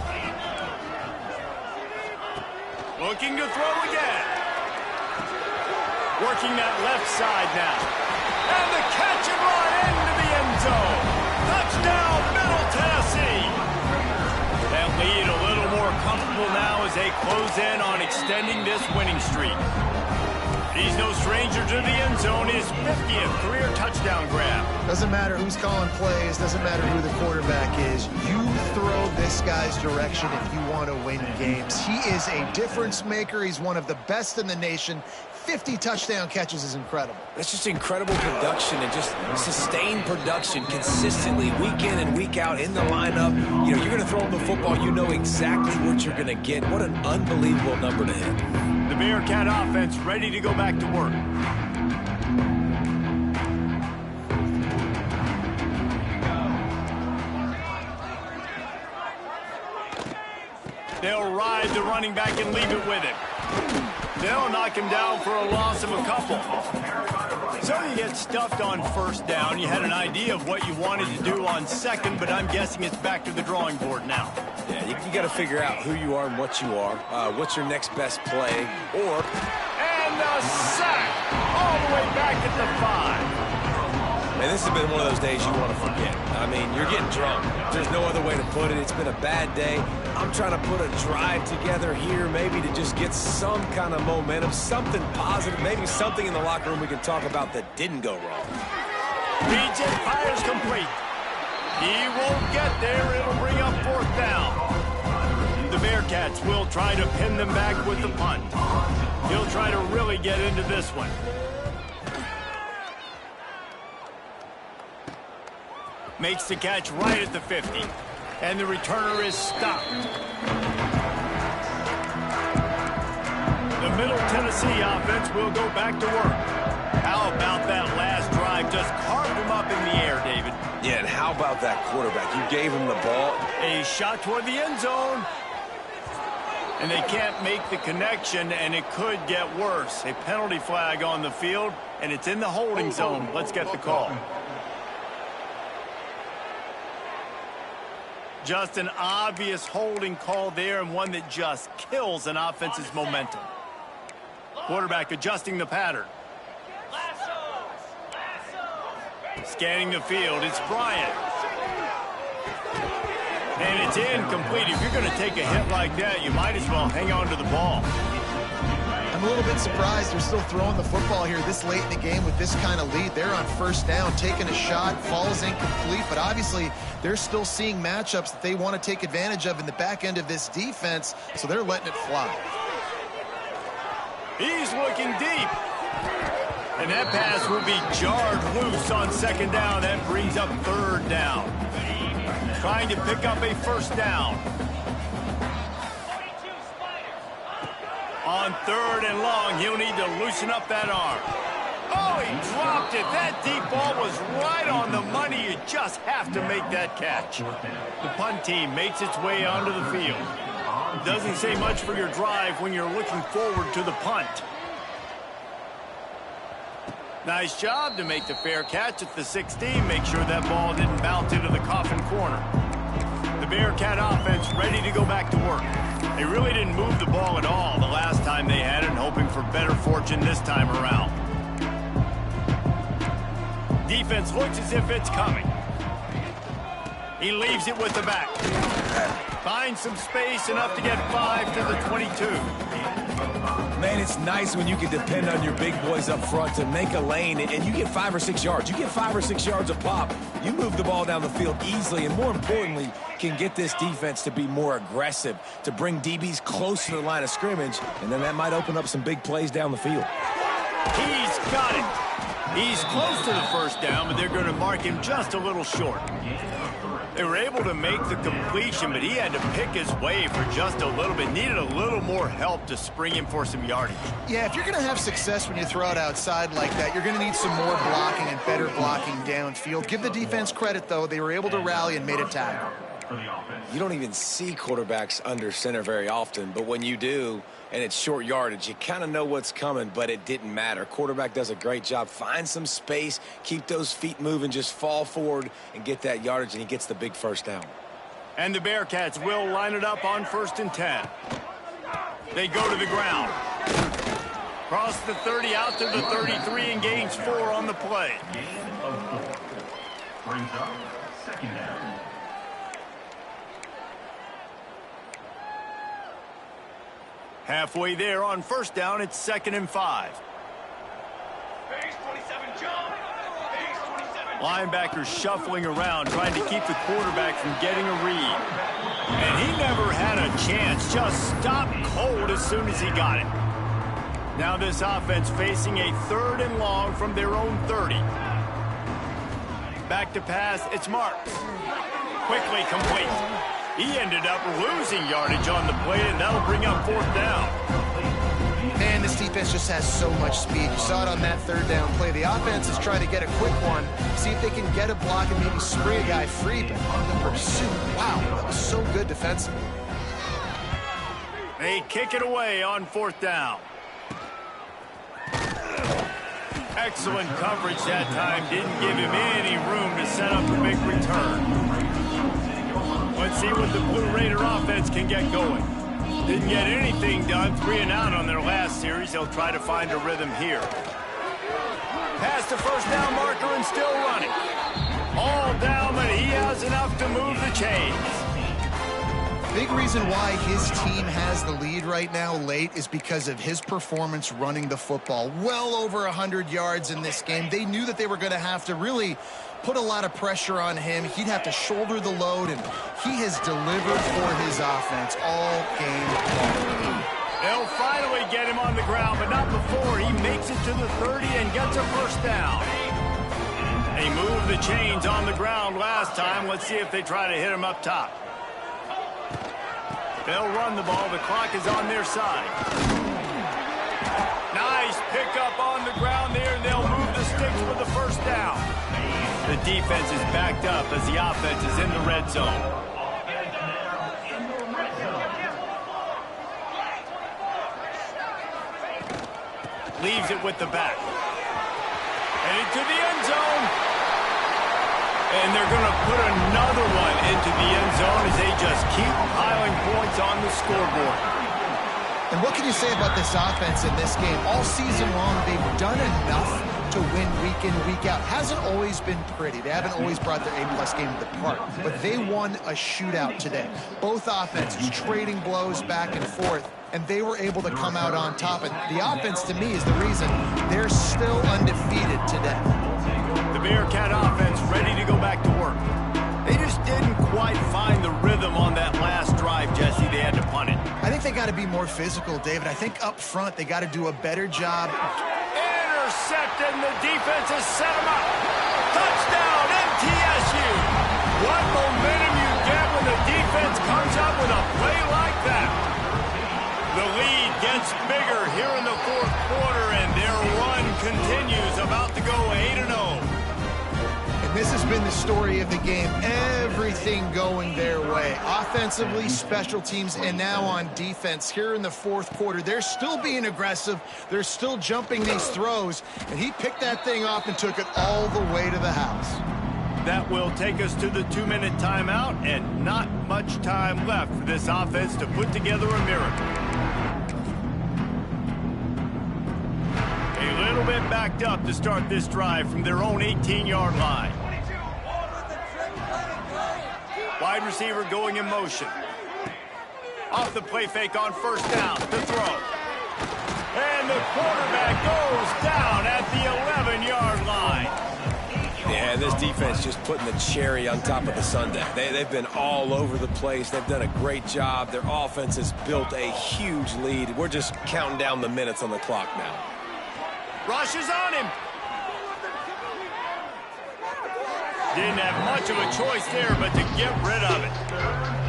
Looking to throw again. Working that left side now. And the catch and run into the end zone. Touchdown, Middle Tennessee. That lead a little more comfortable now as they close in on extending this winning streak. He's no stranger to the end zone. His 50th career touchdown grab. Doesn't matter who's calling plays. Doesn't matter who the quarterback is. You throw this guy's direction if you want to win games. He is a difference maker. He's one of the best in the nation. 50 touchdown catches is incredible. That's just incredible production and just sustained production consistently week in and week out in the lineup. You're going to throw him the football. You know exactly what you're going to get. What an unbelievable number to hit. The Bearcat offense ready to go back to work. They'll ride the running back and leave it with him. They'll knock him down for a loss of a couple. So you get stuffed on first down. You had an idea of what you wanted to do on second, but I'm guessing it's back to the drawing board now. Yeah, you got to figure out who you are and what you are. What's your next best play, or... And a sack all the way back at the 5. Man, this has been one of those days you want to forget. I mean, you're getting drunk. There's no other way to put it. It's been a bad day. I'm trying to put a drive together here, maybe to just get some kind of momentum, something positive, maybe something in the locker room we can talk about that didn't go wrong. BJ fires complete. He won't get there. It'll bring up 4th down. The Bearcats will try to pin them back with the punt. He'll try to really get into this one. Makes the catch right at the 50. And the returner is stopped. The Middle Tennessee offense will go back to work. How about that last drive? Just carved him up in the air, David. Yeah, and how about that quarterback? You gave him the ball. A shot toward the end zone. And they can't make the connection, and it could get worse. A penalty flag on the field, and it's in the holding zone. Let's get the call. Just an obvious holding call there, and one that just kills an offense's momentum. Quarterback adjusting the pattern. Scanning the field, it's Bryant. And it's incomplete. If you're going to take a hit like that, you might as well hang on to the ball. I'm a little bit surprised they're still throwing the football here this late in the game with this kind of lead. They're on first down, taking a shot, falls incomplete, but obviously they're still seeing matchups that they want to take advantage of in the back end of this defense, so they're letting it fly. He's looking deep. And that pass will be jarred loose on 2nd down. That brings up 3rd down. Trying to pick up a 1st down. On 3rd and long, he'll need to loosen up that arm. Oh, he dropped it. That deep ball was right on the money. You just have to make that catch. The punt team makes its way onto the field. Doesn't say much for your drive when you're looking forward to the punt. Nice job to make the fair catch at the 16. Make sure that ball didn't bounce into the coffin corner. The Bearcat offense ready to go back to work. They really didn't move the ball at all the last time they had it, and hoping for better fortune this time around. Defense looks as if it's coming. He leaves it with the back. Finds some space, enough to get 5 to the 22. Man, it's nice when you can depend on your big boys up front to make a lane, and you get 5 or 6 yards. You get 5 or 6 yards a pop. You move the ball down the field easily, and more importantly, can get this defense to be more aggressive, to bring DBs close to the line of scrimmage, and then that might open up some big plays down the field. He's got it. He's close to the 1st down, but they're going to mark him just a little short. They were able to make the completion, but he had to pick his way for just a little bit. Needed a little more help to spring him for some yardage. Yeah, if you're going to have success when you throw it outside like that, you're going to need some more blocking and better blocking downfield. Give the defense credit, though. They were able to rally and made a tackle. You don't even see quarterbacks under center very often, but when you do, and it's short yardage, you kind of know what's coming, but it didn't matter. Quarterback does a great job. Find some space, keep those feet moving, just fall forward and get that yardage, and he gets the big 1st down. And the Bearcats will line it up on 1st and 10. They go to the ground. Cross the 30 out to the 33 and gains 4 on the play. Brings up 2nd down. Halfway there on 1st down, it's 2nd and 5. Linebackers shuffling around, trying to keep the quarterback from getting a read. And he never had a chance, just stopped cold as soon as he got it. Now this offense facing a 3rd and long from their own 30. Back to pass, it's Marks. Quickly complete. He ended up losing yardage on the play, and that'll bring up 4th down. Man, this defense just has so much speed. You saw it on that 3rd down play. The offense is trying to get a quick one, see if they can get a block and maybe spray a guy free. But on the pursuit, wow, that was so good defensively. They kick it away on 4th down. Excellent coverage that time. Didn't give him any room to set up the big return. Let's see what the Blue Raider offense can get going. Didn't get anything done, 3 and out on their last series. They'll try to find a rhythm here. Past the first down marker and still running. All down, but he has enough to move the chains. Big reason why his team has the lead right now late is because of his performance running the football. Well over 100 yards in this game. They knew that they were going to have to really put a lot of pressure on him. He'd have to shoulder the load, and he has delivered for his offense all game long. They'll finally get him on the ground, but not before he makes it to the 30 and gets a first down. They moved the chains on the ground last time. Let's see if they try to hit him up top. They'll run the ball. The clock is on their side. Nice pickup on the ground there, and they'll move the sticks with the first down. The defense is backed up as the offense is in the red zone. Leaves it with the back. And into the end zone. And they're going to put another one into the end zone as they just keep piling points on the scoreboard. And what can you say about this offense in this game? All season long, they've done enough to win week in, week out. Hasn't always been pretty. They haven't always brought their A-plus game to the park. But they won a shootout today. Both offenses trading blows back and forth, and they were able to come out on top. And the offense, to me, is the reason they're still undefeated today. The Bearcat offense ready to go back to work. They just didn't quite find the rhythm on that last drive, Jesse. They had to punt it. I think they got to be more physical, David. I think up front they got to do a better job. Intercepted, and the defense has set him up. Touchdown, MTSU. What momentum you get when the defense comes up with a play like that. The lead gets bigger here in the fourth quarter, and their run continues, about to go 8-0. This has been the story of the game. Everything going their way. Offensively, special teams, and now on defense. Here in the fourth quarter, they're still being aggressive. They're still jumping these throws. And he picked that thing off and took it all the way to the house. That will take us to the 2-minute timeout, and not much time left for this offense to put together a miracle. A little bit backed up to start this drive from their own 18-yard line. Wide receiver going in motion. Off the play fake on first down. The throw. And the quarterback goes down at the 11-yard line. Yeah, this defense just putting the cherry on top of the sundae. They've been all over the place. They've done a great job. Their offense has built a huge lead. We're just counting down the minutes on the clock now. Rush is on him. Didn't have much of a choice there, but to get rid of it.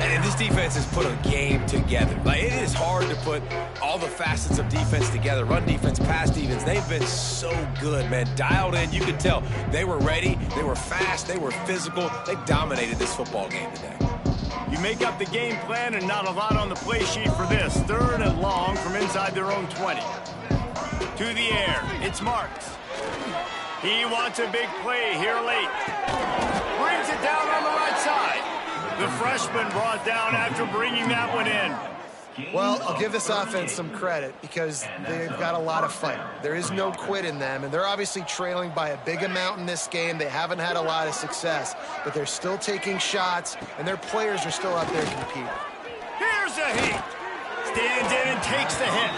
And this defense has put a game together. Like, it is hard to put all the facets of defense together. Run defense, pass defense. They've been so good, man. Dialed in. You could tell they were ready. They were fast. They were physical. They dominated this football game today. You make up the game plan and not a lot on the play sheet for this. 3rd and long from inside their own 20. To the air. It's Marks. He wants a big play here late. Brings it down on the right side. The freshman brought down after bringing that one in. Well, I'll give this offense some credit because they've got a lot of fight. There is no quit in them, and they're obviously trailing by a big amount in this game. They haven't had a lot of success, but they're still taking shots, and their players are still out there competing. Here's a heat. Stands in and takes the hit.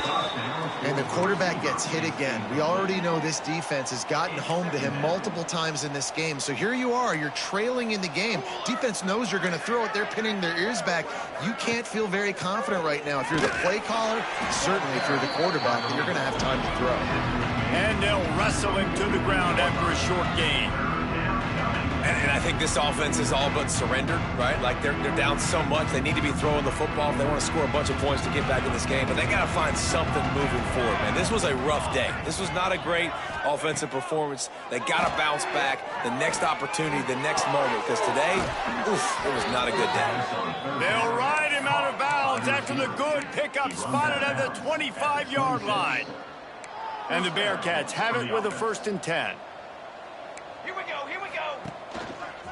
And the quarterback gets hit again. We already know this defense has gotten home to him multiple times in this game. So here you are, you're trailing in the game. Defense knows you're going to throw it. They're pinning their ears back. You can't feel very confident right now. If you're the play caller, certainly if you're the quarterback, you're going to have time to throw. And they'll wrestle him to the ground after a short gain. And I think this offense is all but surrendered, right? Like, they're down so much. They need to be throwing the football if they want to score a bunch of points to get back in this game. But they got to find something moving forward, man. This was a rough day. This was not a great offensive performance. They got to bounce back the next opportunity, the next moment. Because today, oof, it was not a good day. They'll ride him out of bounds after the good pickup spotted at the 25-yard line. And the Bearcats have it with a 1st and 10. Here we go.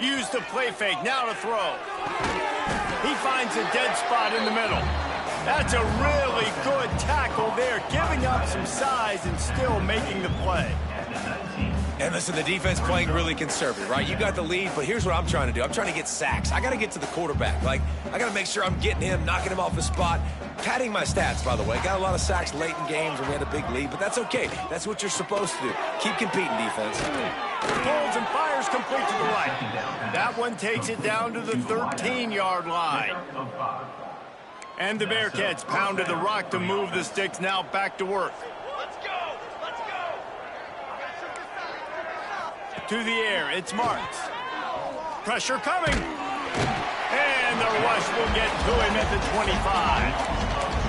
Use the play fake, now to throw. He finds a dead spot in the middle. That's a really good tackle there, giving up some size and still making the play. And listen, the defense playing really conservative, right? You got the lead, but here's what I'm trying to do. I'm trying to get sacks. I got to get to the quarterback. Like, I got to make sure I'm getting him, knocking him off his spot. Padding my stats, by the way. Got a lot of sacks late in games when we had a big lead, but that's okay. That's what you're supposed to do. Keep competing, defense. Pulls and fires complete to the right. That one takes it down to the 13-yard line. And the Bearcats pounded the rock to move the sticks, now back to work. Let's go. To the air, it's Marks. Pressure coming. And the rush will get to him at the 25.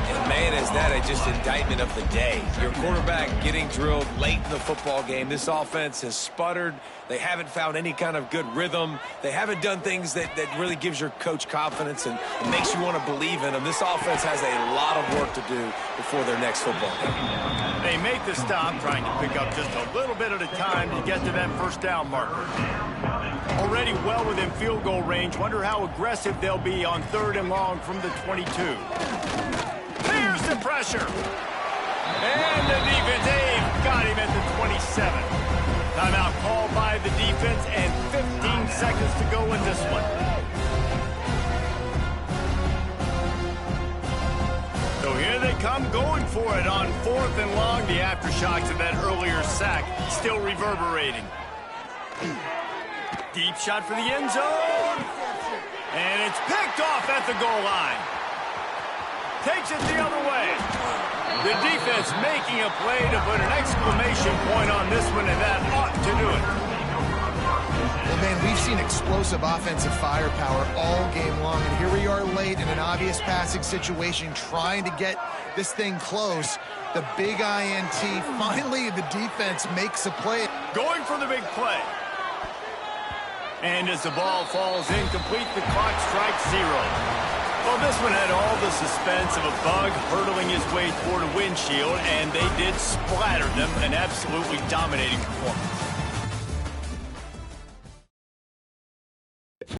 And man, is that just indictment of the day. Your quarterback getting drilled late in the football game. This offense has sputtered. They haven't found any kind of good rhythm. They haven't done things that really gives your coach confidence and makes you want to believe in them. This offense has a lot of work to do before their next football game. They make the stop, trying to pick up just a little bit at a time to get to that 1st down marker. Already well within field goal range. Wonder how aggressive they'll be on 3rd and long from the 22. Here's the pressure. And the defense, they've got him at the 27. Timeout called by the defense and 15 seconds to go in this one. So here they come going for it on 4th and long. The aftershocks of that earlier sack still reverberating. Deep shot for the end zone. And it's picked off at the goal line. Takes it the other way. The defense making a play to put an exclamation point on this one, and that ought to do it. Well, man, we've seen explosive offensive firepower all game long, and here we are late in an obvious passing situation trying to get this thing close. The big INT, finally the defense makes a play. Going for the big play. And as the ball falls incomplete, the clock strikes 0. Well, this one had all the suspense of a bug hurtling his way toward a windshield, and they did splatter them, an absolutely dominating performance.